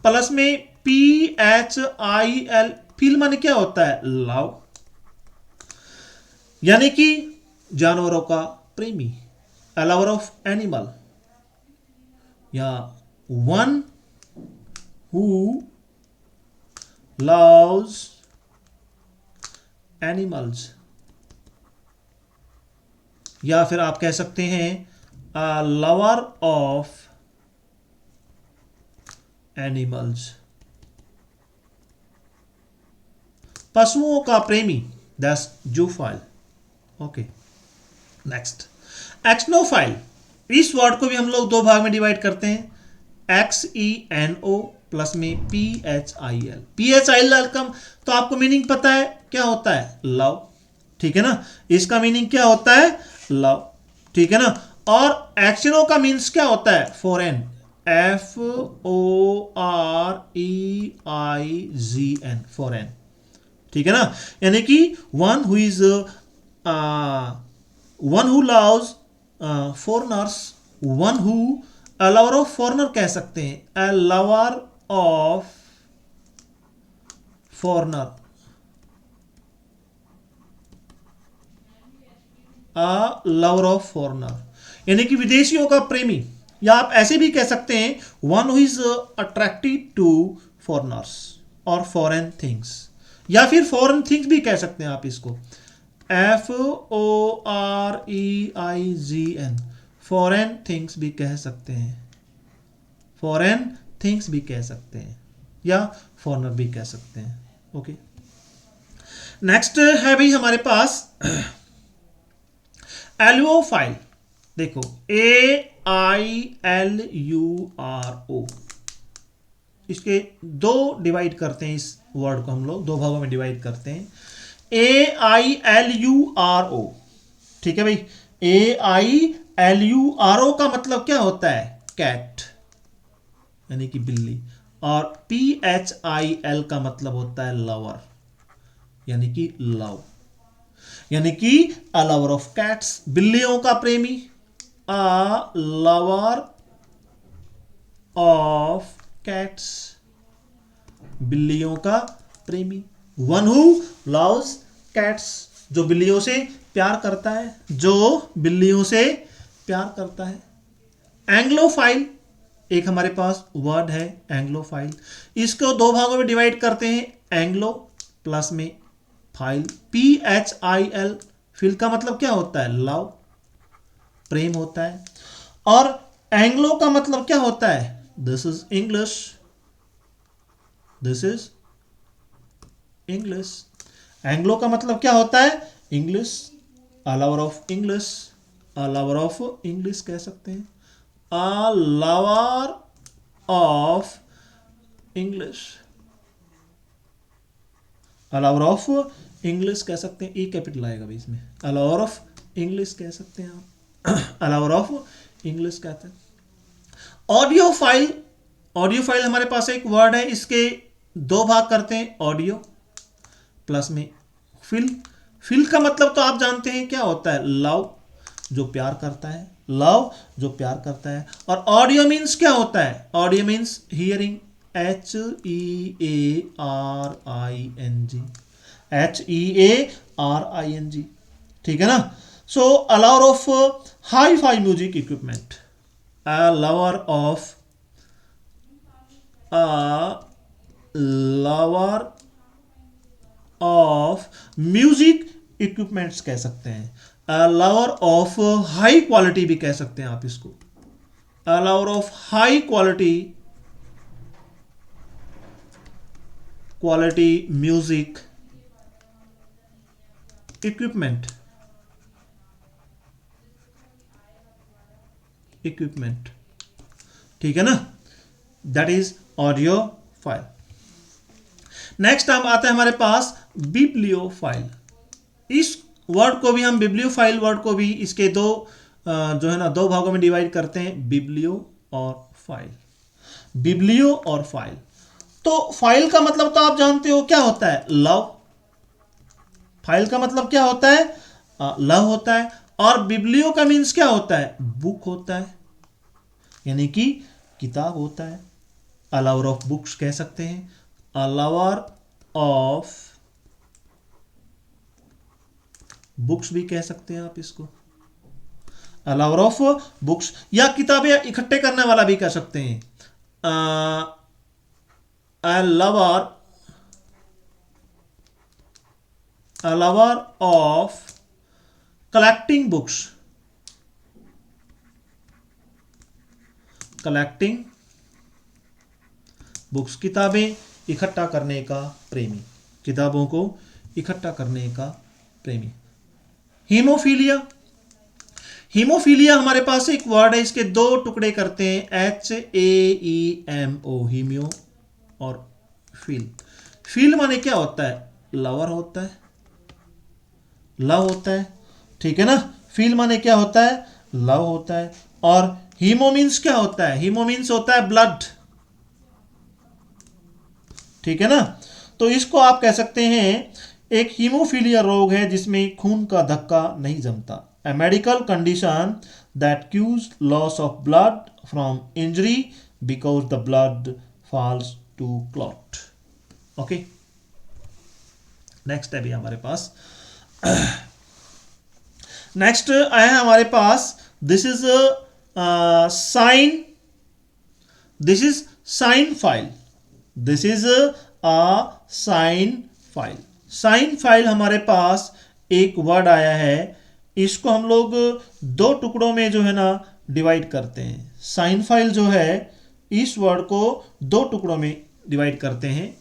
प्लस में PHIL, फील माने क्या होता है, लव, यानी कि जानवरों का प्रेमी, अ लवर ऑफ एनिमल, या वन हु लव्स एनिमल्स, या फिर आप कह सकते हैं अ लवर ऑफ एनिमल्स, पशुओं का प्रेमी, that's zoophile. Okay, next xenophile. इस वर्ड को भी हम लोग दो भाग में डिवाइड करते हैं, XENO प्लस में PHIL। PHIL का तो आपको मीनिंग पता है क्या होता है, लव, ठीक है ना। इसका मीनिंग क्या होता है, लव, ठीक है ना। और एक्सनो का मीन्स क्या होता है, फॉरेन, FOREIGN, फॉरेन, ठीक है ना। यानी कि one who is one who loves foreigners, one who, a lover of foreigner कह सकते हैं, अ lover of foreigner, a lover of foreigner, यानी कि विदेशियों का प्रेमी। या आप ऐसे भी कह सकते हैं, one who is attracted to foreigners और फॉरेन थिंग्स, या फिर फॉरेन थिंग्स भी कह सकते हैं आप इसको, FOREIGN, फॉरेन थिंग्स भी कह सकते हैं, फॉरेन थिंग्स भी कह सकते हैं, या फॉरनर भी कह सकते हैं। ओके, नेक्स्ट है भाई हमारे पास एल्यूओफाइल। देखो, AILURO, इसके दो डिवाइड करते हैं, इस वर्ड को हम लोग दो भागों में डिवाइड करते हैं, AILURO, ठीक है भाई। AILURO का मतलब क्या होता है, कैट, यानी कि बिल्ली, और PHIL का मतलब होता है लवर, यानी कि लव, यानी कि अ लवर ऑफ कैट्स, बिल्लियों का प्रेमी, अ लवर ऑफ कैट्स, बिल्लियों का प्रेमी, वन हु लव्स कैट्स, जो बिल्लियों से प्यार करता है, जो बिल्लियों से प्यार करता है। एंग्लोफाइल एक हमारे पास वर्ड है, एंग्लोफाइल। इसको दो भागों में डिवाइड करते हैं, एंग्लो प्लस में फाइल, PHIL। फिल का मतलब क्या होता है, लव, प्रेम होता है। और एंग्लो का मतलब क्या होता है, this is English, this is English. Anglo का मतलब क्या होता है, English, a lover of English, a lover of English कह सकते हैं, अ lover of English, a lover of English कह सकते हैं, ई कैपिटल आएगा भाई इसमें, अ लवर ऑफ इंग्लिश कह सकते हैं आप, अ लवर ऑफ इंग्लिश कहते हैं। ऑडियो फाइल, ऑडियो फाइल हमारे पास एक वर्ड है, इसके दो भाग करते हैं, ऑडियो प्लस में फिल। फिल का मतलब तो आप जानते हैं क्या होता है, लव, जो प्यार करता है, लव जो प्यार करता है। और ऑडियो मीन्स क्या होता है, audio means hearing, HEARING, HEARING, ठीक है ना। So a lover of hi fi music equipment, a lover of, a lover of music equipments कह सकते हैं, लवर ऑफ हाई क्वालिटी भी कह सकते हैं आप इसको, lover of high quality music equipment, ठीक है ना, that is audio file. Next हम आते हैं हमारे पास बिब्लियोफाइल। इस वर्ड को भी हम बिब्लियोफाइल वर्ड को भी इसके दो जो है ना दो भागों में डिवाइड करते हैं, बिब्लियो और फाइल। बिब्लियो और फाइल, तो फाइल का मतलब तो आप जानते हो क्या होता है, लव। फाइल का मतलब क्या होता है, लव होता है। और बिब्लियो का मीन्स क्या होता है, बुक होता है, यानी कि किताब होता है। अ लवर ऑफ बुक्स कह सकते हैं, अ लवर ऑफ बुक्स भी कह सकते हैं आप इसको, अ लवर ऑफ बुक्स, या किताबें इकट्ठे करने वाला भी कह सकते हैं, अ lover of collecting books, collecting books, किताबें इकट्ठा करने का प्रेमी, किताबों को इकट्ठा करने का प्रेमी। हीमोफीलिया, हीमोफीलिया हमारे पास एक वर्ड है, इसके दो टुकड़े करते हैं, HAEMO, हीमियो और फील। फील माने क्या होता है, लवर होता है, लव होता है, ठीक है ना। फील माने क्या होता है, लव होता है। और हीमो मीन्स क्या होता है, हीमो मीन्स होता है ब्लड, ठीक है ना। तो इसको आप कह सकते हैं एक हीमोफीलिया रोग है जिसमें खून का धक्का नहीं जमता, a medical condition that causes loss of blood from injury because the blood falls to clot। Okay, next है भी हमारे पास, नेक्स्ट आया है हमारे पास, this is cine, this is cinephile, this is a cinephile. Cinephile हमारे पास एक वर्ड आया है, इसको हम लोग दो टुकड़ों में जो है ना डिवाइड करते हैं। साइन फाइल जो है इस वर्ड को दो टुकड़ों में डिवाइड करते हैं।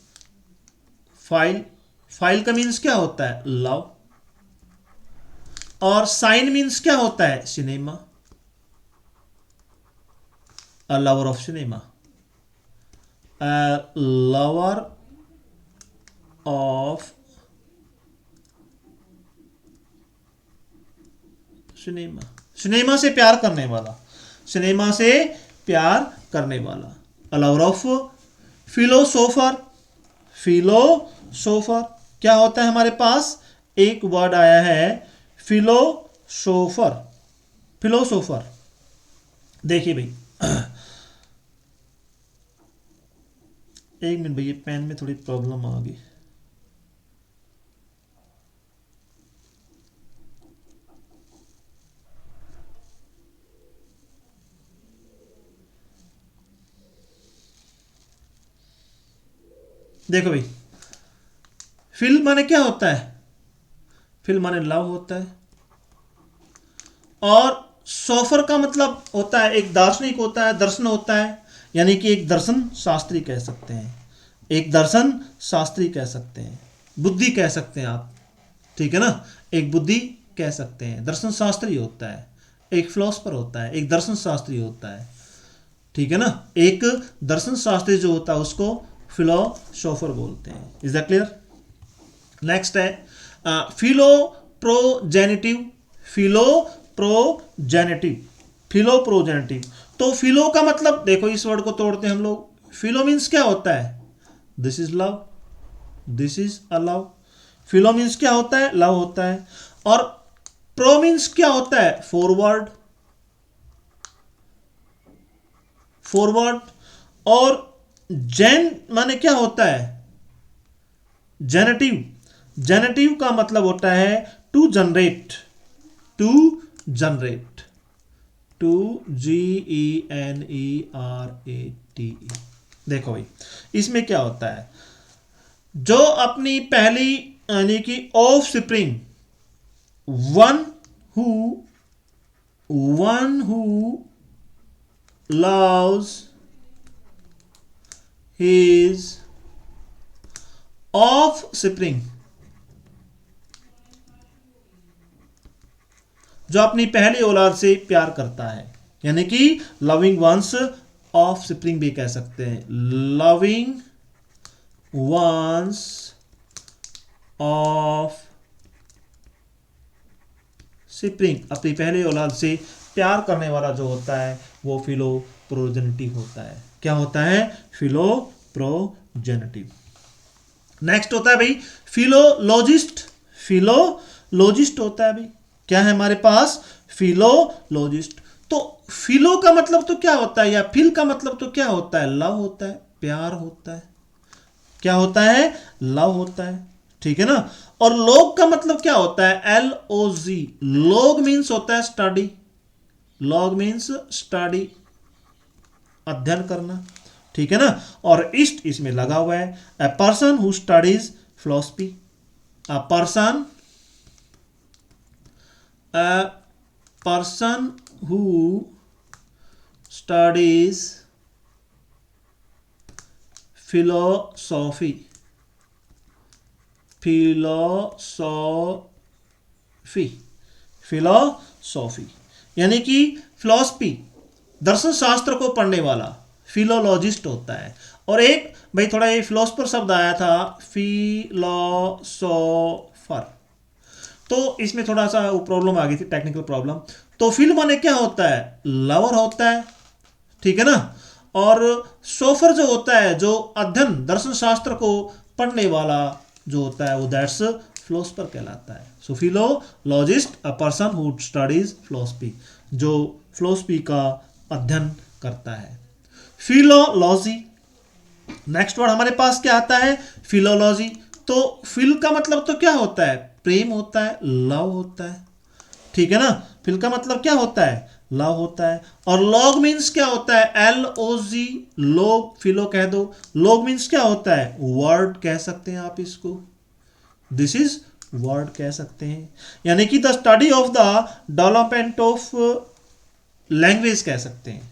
फाइल, फाइल का मीन्स क्या होता है, लव, और साइन मीन्स क्या होता है, cinema, a lover of cinema, a lover of cinema, cinema से प्यार करने वाला, सिनेमा से प्यार करने वाला। अ लवर ऑफ फिलोसोफर, फिलोसोफर क्या होता है, हमारे पास एक वर्ड आया है फिलोसोफर, फिलोसोफर। देखिए भाई, एक मिनट भाई, पेन में थोड़ी प्रॉब्लम आ गई। देखो भाई, फिल माने क्या होता है, फिल माने लव होता है। और सोफर का मतलब होता है एक दार्शनिक होता है, दर्शन होता है, यानी कि एक दर्शन शास्त्री कह सकते हैं, एक दर्शन शास्त्री कह सकते हैं, बुद्धि कह सकते हैं आप, ठीक है ना। एक बुद्धि कह सकते हैं, दर्शन शास्त्री होता है, एक फिलोसफर होता है, एक दर्शन शास्त्री होता है, ठीक है ना। एक दर्शन शास्त्री जो होता है उसको फिलोसोफर बोलते हैं। Is that clear. नेक्स्ट है फिलो प्रोजेनेटिव, फिलो प्रोजेनेटिव, फिलो प्रोजेनेटिव। तो फिलो का मतलब देखो, इस वर्ड को तोड़ते हैं हम लोग। फिलो मीन्स क्या होता है, this is love, this is a love. Philo means क्या होता है, लव होता है। और प्रो मीन्स क्या होता है, फॉरवर्ड, फॉरवर्ड। और जेन माने क्या होता है, जेनेटिव, जेनेटिव का मतलब होता है to generate, to generate, to GENERATE। देखो भाई, इसमें क्या होता है, जो अपनी पहली यानी कि of spring one who one who loves his offspring, जो अपनी पहली औलाद से प्यार करता है, यानी कि लविंग वंस ऑफ स्प्रिंग भी कह सकते हैं, लविंग वंस ऑफ स्प्रिंग, अपनी पहली औलाद से प्यार करने वाला जो होता है वो फिलोप्रोजेनिटिव होता है। क्या होता है? फिलोप्रोजेनिटिव। नेक्स्ट होता है भाई फिलोलॉजिस्ट। फिलोलॉजिस्ट होता है भाई, क्या है हमारे पास? फिलोलॉजिस्ट। तो फिलो का मतलब तो क्या होता है, या फिल का मतलब तो क्या होता है? लव होता है, प्यार होता है। क्या होता है? लव होता है, ठीक है ना। और लोग का मतलब क्या होता है? LOG। लोग मीन्स होता है स्टडी, लॉग मीन्स स्टडी, अध्ययन करना, ठीक है ना। और इस्ट इसमें लगा हुआ है, अ person who studies philosophy, a person who studies philosophy, philosophy यानी कि फिलोसफी, दर्शन शास्त्र को पढ़ने वाला फिलोलॉजिस्ट होता है। और एक भाई थोड़ा ये फिलोसफर शब्द आया था, फिलोसोफर, तो इसमें थोड़ा सा प्रॉब्लम आ गई थी, टेक्निकल प्रॉब्लम। तो फिल माने क्या होता है? लवर होता है, ठीक है ना। और सोफर जो होता है, जो अध्ययन दर्शन शास्त्र को पढ़ने वाला जो होता है, वो दैट्स फिलोसफर कहलाता है। So philologist, a person who studies philosophy, जो फिलोसफी का अध्ययन करता है। फिलोलॉजी, नेक्स्ट वर्ड हमारे पास क्या आता है? फिलोलॉजी। तो फिल का मतलब तो क्या होता है? प्रेम होता है, लव होता है, ठीक है ना। फिल का मतलब क्या होता है? लव होता है। और लॉग मीन्स क्या होता है? LOG, लोग, फिलो कह दो। लॉग मीन्स क्या होता है? वर्ड कह सकते हैं आप इसको, दिस इज वर्ड कह सकते हैं, यानी कि the study of the development of language कह सकते हैं,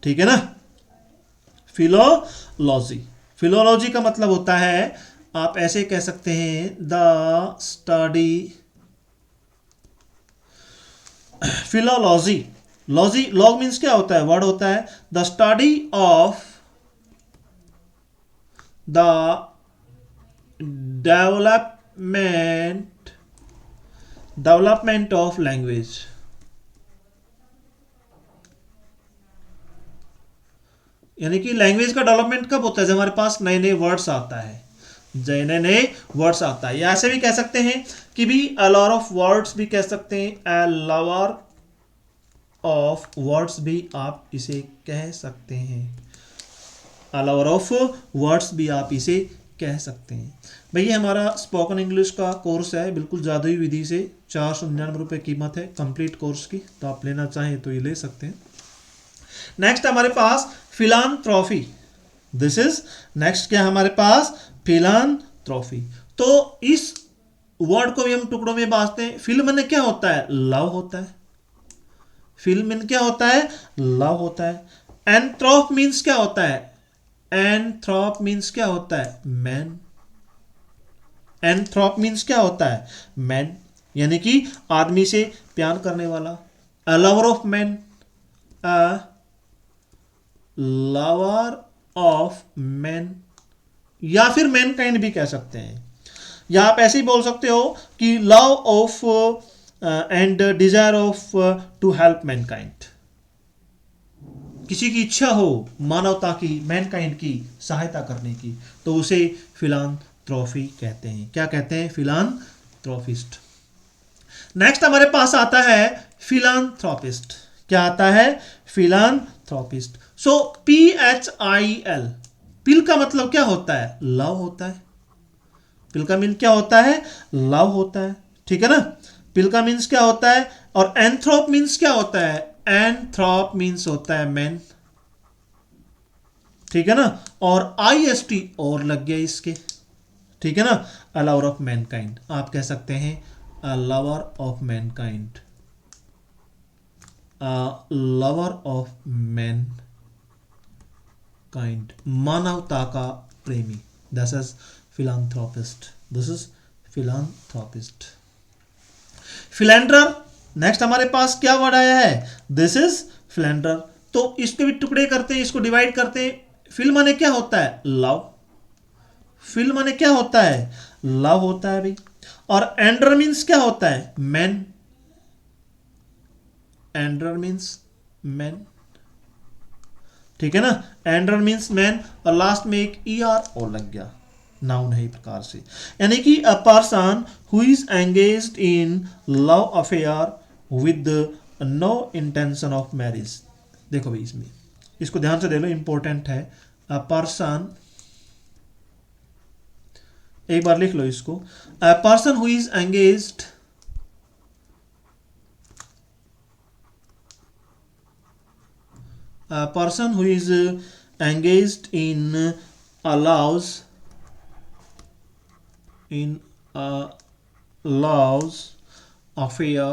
ठीक है ना। फिलोलॉजी, फिलोलॉजी का मतलब होता है, आप ऐसे कह सकते हैं, the study, philology, logy, log means क्या होता है? वर्ड होता है। The study of the development of language, यानी कि लैंग्वेज का डेवलपमेंट कब होता है? जब हमारे पास नए नए वर्ड्स आता है, नए नए वर्ड्स आता है। या ऐसे भी कह सकते हैं कि भी अ लॉट ऑफ वर्ड्स भी कह सकते हैं, अ लवर ऑफ वर्ड्स भी आप इसे कह सकते हैं, अ लवर ऑफ वर्ड्स भी आप इसे कह सकते हैं। भाई ये हमारा स्पोकन इंग्लिश का कोर्स है, बिल्कुल जादुई विधि से, 499 रुपये कीमत है कंप्लीट कोर्स की, तो आप लेना चाहें तो ये ले सकते हैं। नेक्स्ट हमारे पास फिलांथ्रोफी, दिस इज नेक्स्ट क्या हमारे पास? फिलांथ्रोफी। तो इस वर्ड को भी हम टुकड़ों में बांटते हैं। फिल में क्या होता है? लव होता है। फिल में क्या होता है? लव होता है। एंथ्रोप मीन्स क्या होता है? एंथ्रोप मीन्स क्या होता है? मैन। एंथ्रोप मीन्स क्या होता है? मैन, यानी कि आदमी से प्यार करने वाला, अ lover of man, a lover of man, या फिर मैनकाइंड भी कह सकते हैं। या आप ऐसे ही बोल सकते हो कि love of and desire of to help mankind, किसी की इच्छा हो मानवता की, मैनकाइंड की सहायता करने की, तो उसे फिलांथ्रोफी कहते हैं। क्या कहते हैं? फिलांथ्रोपिस्ट। नेक्स्ट हमारे पास आता है फिलांथ्रोपिस्ट। क्या आता है? फिलांथ्रोपिस्ट। सो PHIL, पिल का मतलब क्या होता है? लव होता है। पिल का मीन क्या होता है? लव होता है, ठीक है ना। पिल का मीन्स क्या होता है? और एंथ्रोप मीन्स क्या होता है? एंथ्रोप मीन्स होता है मैन, ठीक है ना। और IST और लग गया इसके, ठीक है ना। अ लवर ऑफ मैनकाइंड, आप कह सकते हैं अ lover of Mankind, lover of man kind, मानवता का प्रेमी, this is philanthropist, this is philanthropist. Philander, next हमारे पास क्या वर्ड आया है, दिस इज फिलेंडर। तो इसके भी टुकड़े करते हैं, इसको डिवाइड करते हैं। फिल माने क्या होता है, लव, फिल माने क्या होता है, लव होता है भाई। और एंडर मीन्स क्या होता है, मैन, एंडर मीन्स मैन, ठीक है ना, एंडर मीन्स मैन, और लास्ट में एक ई आर और लग गया, नाउन है प्रकार से। यानी कि a person who is engaged in love affair with no intention of marriage. देखो भाई इसमें, इसको ध्यान से दे लो, इंपॉर्टेंट है। अ पर्सन, एक बार लिख लो इसको, अ person who is engaged, a person who is engaged in allows in a loves affair,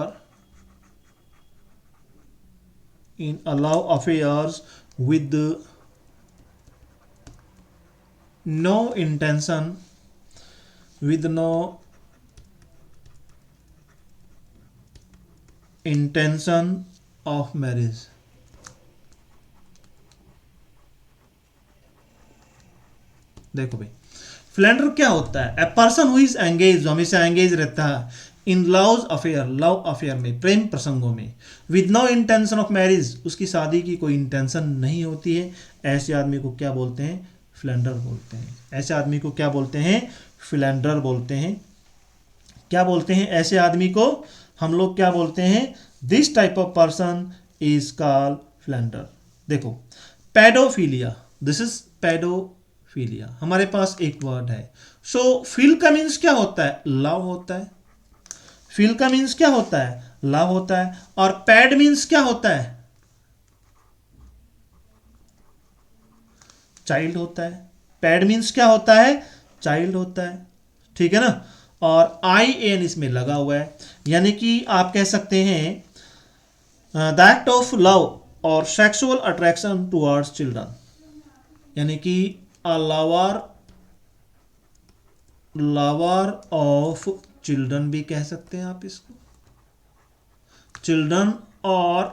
in allow affairs with no intention, with no intention of marriage। देखो भाई, फ्लेंडर क्या होता है, a person who is engage, हमेशा एंगेज रहता है, in love affair, love affair में, प्रेम प्रसंगों में, with no intention of marriage, उसकी शादी की कोई इंटेंशन नहीं होती है, ऐसे आदमी को क्या बोलते हैं, फ्लेंडर बोलते हैं। ऐसे आदमी को क्या बोलते हैं, फ्लेंडर बोलते हैं। क्या बोलते हैं ऐसे आदमी को, हम लोग क्या बोलते हैं, this type of person is called Flander. देखो, पैडोफिलिया, दिस इज पैडोफिलिया, हमारे पास एक वर्ड है। सो फील का मीन्स क्या होता है, लव होता है, फील का मीन्स क्या होता है, लव होता है। और पैड मीन्स क्या होता है, चाइल्ड होता है। पैड मीन्स क्या होता है, चाइल्ड होता है, ठीक है ना। और आई एन इसमें लगा हुआ है, यानी कि आप कह सकते हैं द एक्ट ऑफ लव और सेक्सुअल अट्रैक्शन टुवर्ड्स चिल्ड्रन, यानी कि अ लवर ऑफ चिल्ड्रन भी कह सकते हैं आप इसको, चिल्ड्रन, और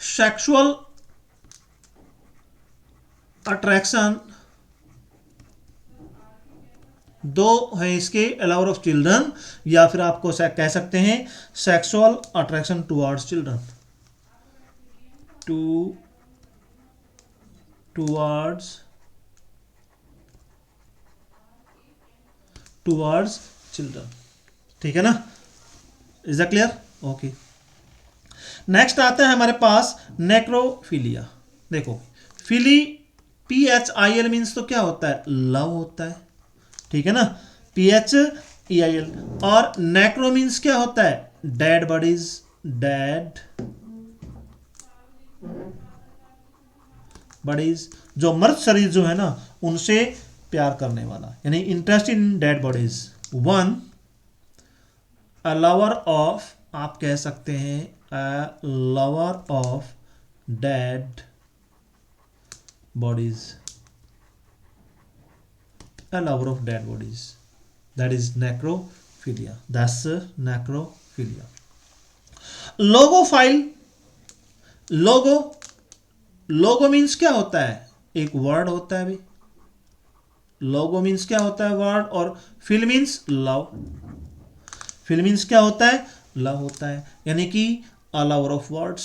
सेक्सुअल अट्रैक्शन, दो है इसके, लवर ऑफ चिल्ड्रन, या फिर आपको कह सकते हैं sexual attraction towards children, towards children, ठीक है ना, is that clear, okay. Next आता है हमारे पास नेक्रोफिलिया। देखो, फिली, PHIL मीन्स तो क्या होता है, लव होता है, ठीक है ना, PHEIL। और नेक्रो मीन्स क्या होता है, डेड बॉडीज, डेड बॉडीज, जो मर्द शरीर जो है ना उनसे प्यार करने वाला, यानी interest in dead bodies. One, a lover of, आप कह सकते हैं अ lover of dead bodies, a lover of dead bodies, that is necrophilia, that's necrophilia। Logophile, logo means क्या होता है, एक वर्ड होता है भाई, लोगो मीन्स क्या होता है, वर्ड। और phil means love, phil means क्या होता है, लव होता है, यानी कि अ लवर ऑफ वर्ड्स,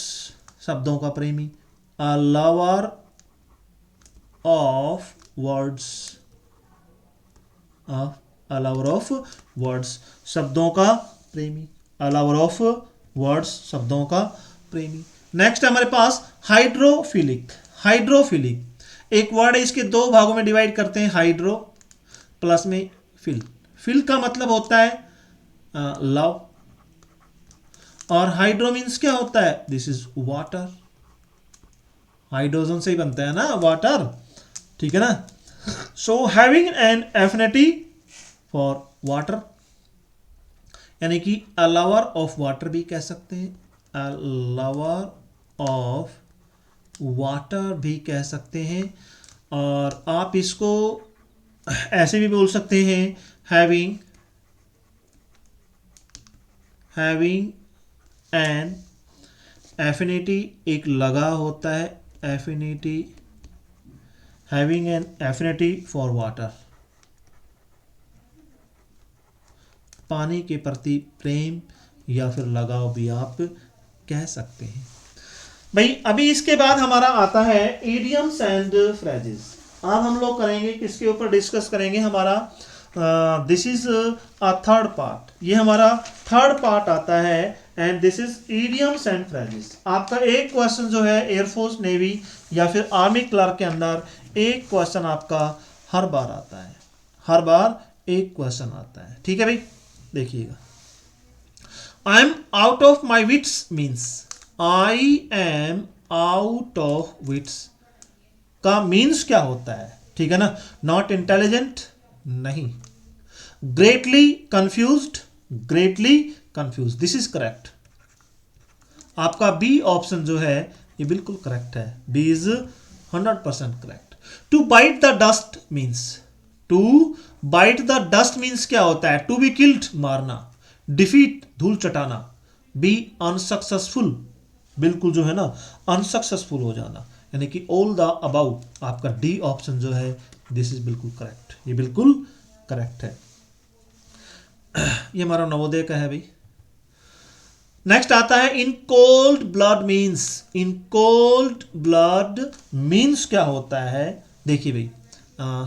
शब्दों का प्रेमी, a lover of words, a lover of words, शब्दों का प्रेमी, a lover of words, शब्दों का प्रेमी। नेक्स्ट हमारे पास हाइड्रोफिलिक, हाइड्रोफिलिक एक वर्ड है, इसके दो भागों में डिवाइड करते हैं, हाइड्रो प्लस में फिल। फिल का मतलब होता है लव, और हाइड्रो मीन्स क्या होता है, दिस इज वाटर, हाइड्रोजन से ही बनता है ना वाटर, ठीक है ना। So having an affinity for water, यानी कि अ लवर ऑफ वाटर भी कह सकते हैं, लवर ऑफ वाटर भी कह सकते हैं, और आप इसको ऐसे भी बोल सकते हैं, हैविंग एन एफिनिटी, एक लगा होता है affinity, having an affinity for water, पानी के प्रति प्रेम या फिर लगाव भी आप कह सकते हैं। भाई अभी इसके बाद हमारा आता है इडियम्स एंड फ्रेजेस। अब हम लोग करेंगे किसके ऊपर डिस्कस करेंगे, हमारा this is a third part, ये हमारा थर्ड पार्ट आता है, and this is idioms and phrases. आपका एक क्वेश्चन जो है एयरफोर्स नेवी या फिर आर्मी क्लर्क के अंदर एक क्वेश्चन आपका हर बार आता है, हर बार एक क्वेश्चन आता है, ठीक है भाई। देखिएगा, I am out of my wits means, I am out of wits का मीन्स क्या होता है, ठीक है ना। नॉट इंटेलिजेंट नहीं, greatly confused, greatly confuse, this is correct. आपका बी ऑप्शन जो है ये बिल्कुल करेक्ट है, B is 100% correct. To bite the dust means, to bite the dust means क्या होता है, टू बी किल्ड, मारना, डिफीट, धूल चटाना, बी अनसक्सेसफुल, बिल्कुल जो है ना अनसक्सेसफुल हो जाना, यानी कि ऑल द अबाउ। आपका डी ऑप्शन जो है दिस इज बिल्कुल करेक्ट, ये बिल्कुल करेक्ट है। ये हमारा नवोदय का है भाई। नेक्स्ट आता है in cold blood means, in cold blood means क्या होता है, देखिए भाई,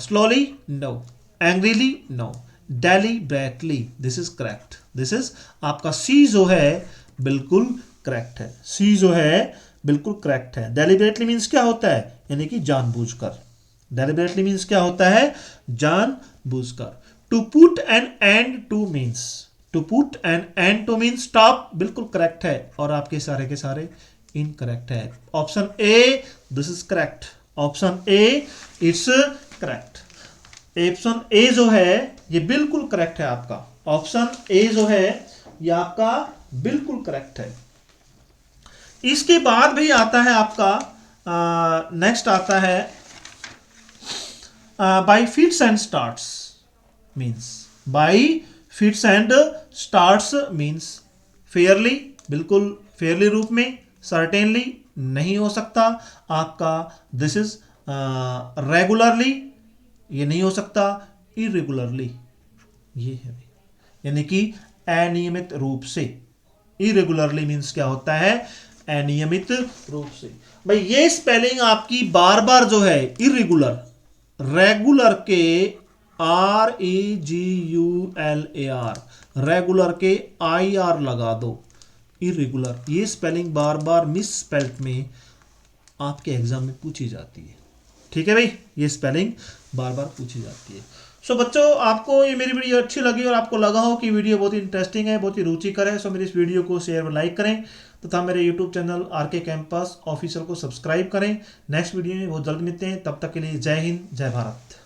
slowly no, angrily no, deliberately, this is correct, this is आपका सी जो है बिल्कुल करेक्ट है, सी जो है बिल्कुल करेक्ट है। डेलिब्रेटली मीन्स क्या होता है, यानी कि जानबूझकर, डेलिब्रेटली मीन्स क्या होता है, जानबूझकर। To put an end to means, to put an end to means stop, बिल्कुल करेक्ट है, और आपके सारे के सारे इनकरेक्ट है। Option A this is correct, option A it's correct, option A जो है ये बिल्कुल करेक्ट है आपका, ऑप्शन ए जो है ये आपका बिल्कुल करेक्ट है। इसके बाद भी आता है आपका नेक्स्ट आता है by fits and starts means, by fits and starts means Fairlie, बिल्कुल फेयरली रूप में, सर्टेनली नहीं हो सकता आपका, दिस इज रेगुलरली, ये नहीं हो सकता, इरेगुलरली ये है, यानी कि अनियमित रूप से। इरेगुलरली मीन्स क्या होता है, अनियमित रूप से। भाई ये स्पेलिंग आपकी बार बार जो है इरेगुलर, रेगुलर के REGULAR, रेगुलर के IR लगा दो, इरेगुलर, ये स्पेलिंग बार बार मिस स्पेल्ट में आपके एग्जाम में पूछी जाती है, ठीक है भाई, ये स्पेलिंग बार बार पूछी जाती है। सो बच्चों, आपको ये मेरी वीडियो अच्छी लगी और आपको लगा हो कि वीडियो बहुत ही इंटरेस्टिंग है, बहुत ही रुचिकर है, सो मेरी इस वीडियो को शेयर और लाइक करें तथा मेरे YouTube channel RK campus official को सब्सक्राइब करें। नेक्स्ट वीडियो में बहुत जल्द मिलते हैं, तब तक के लिए जय हिंद, जय भारत।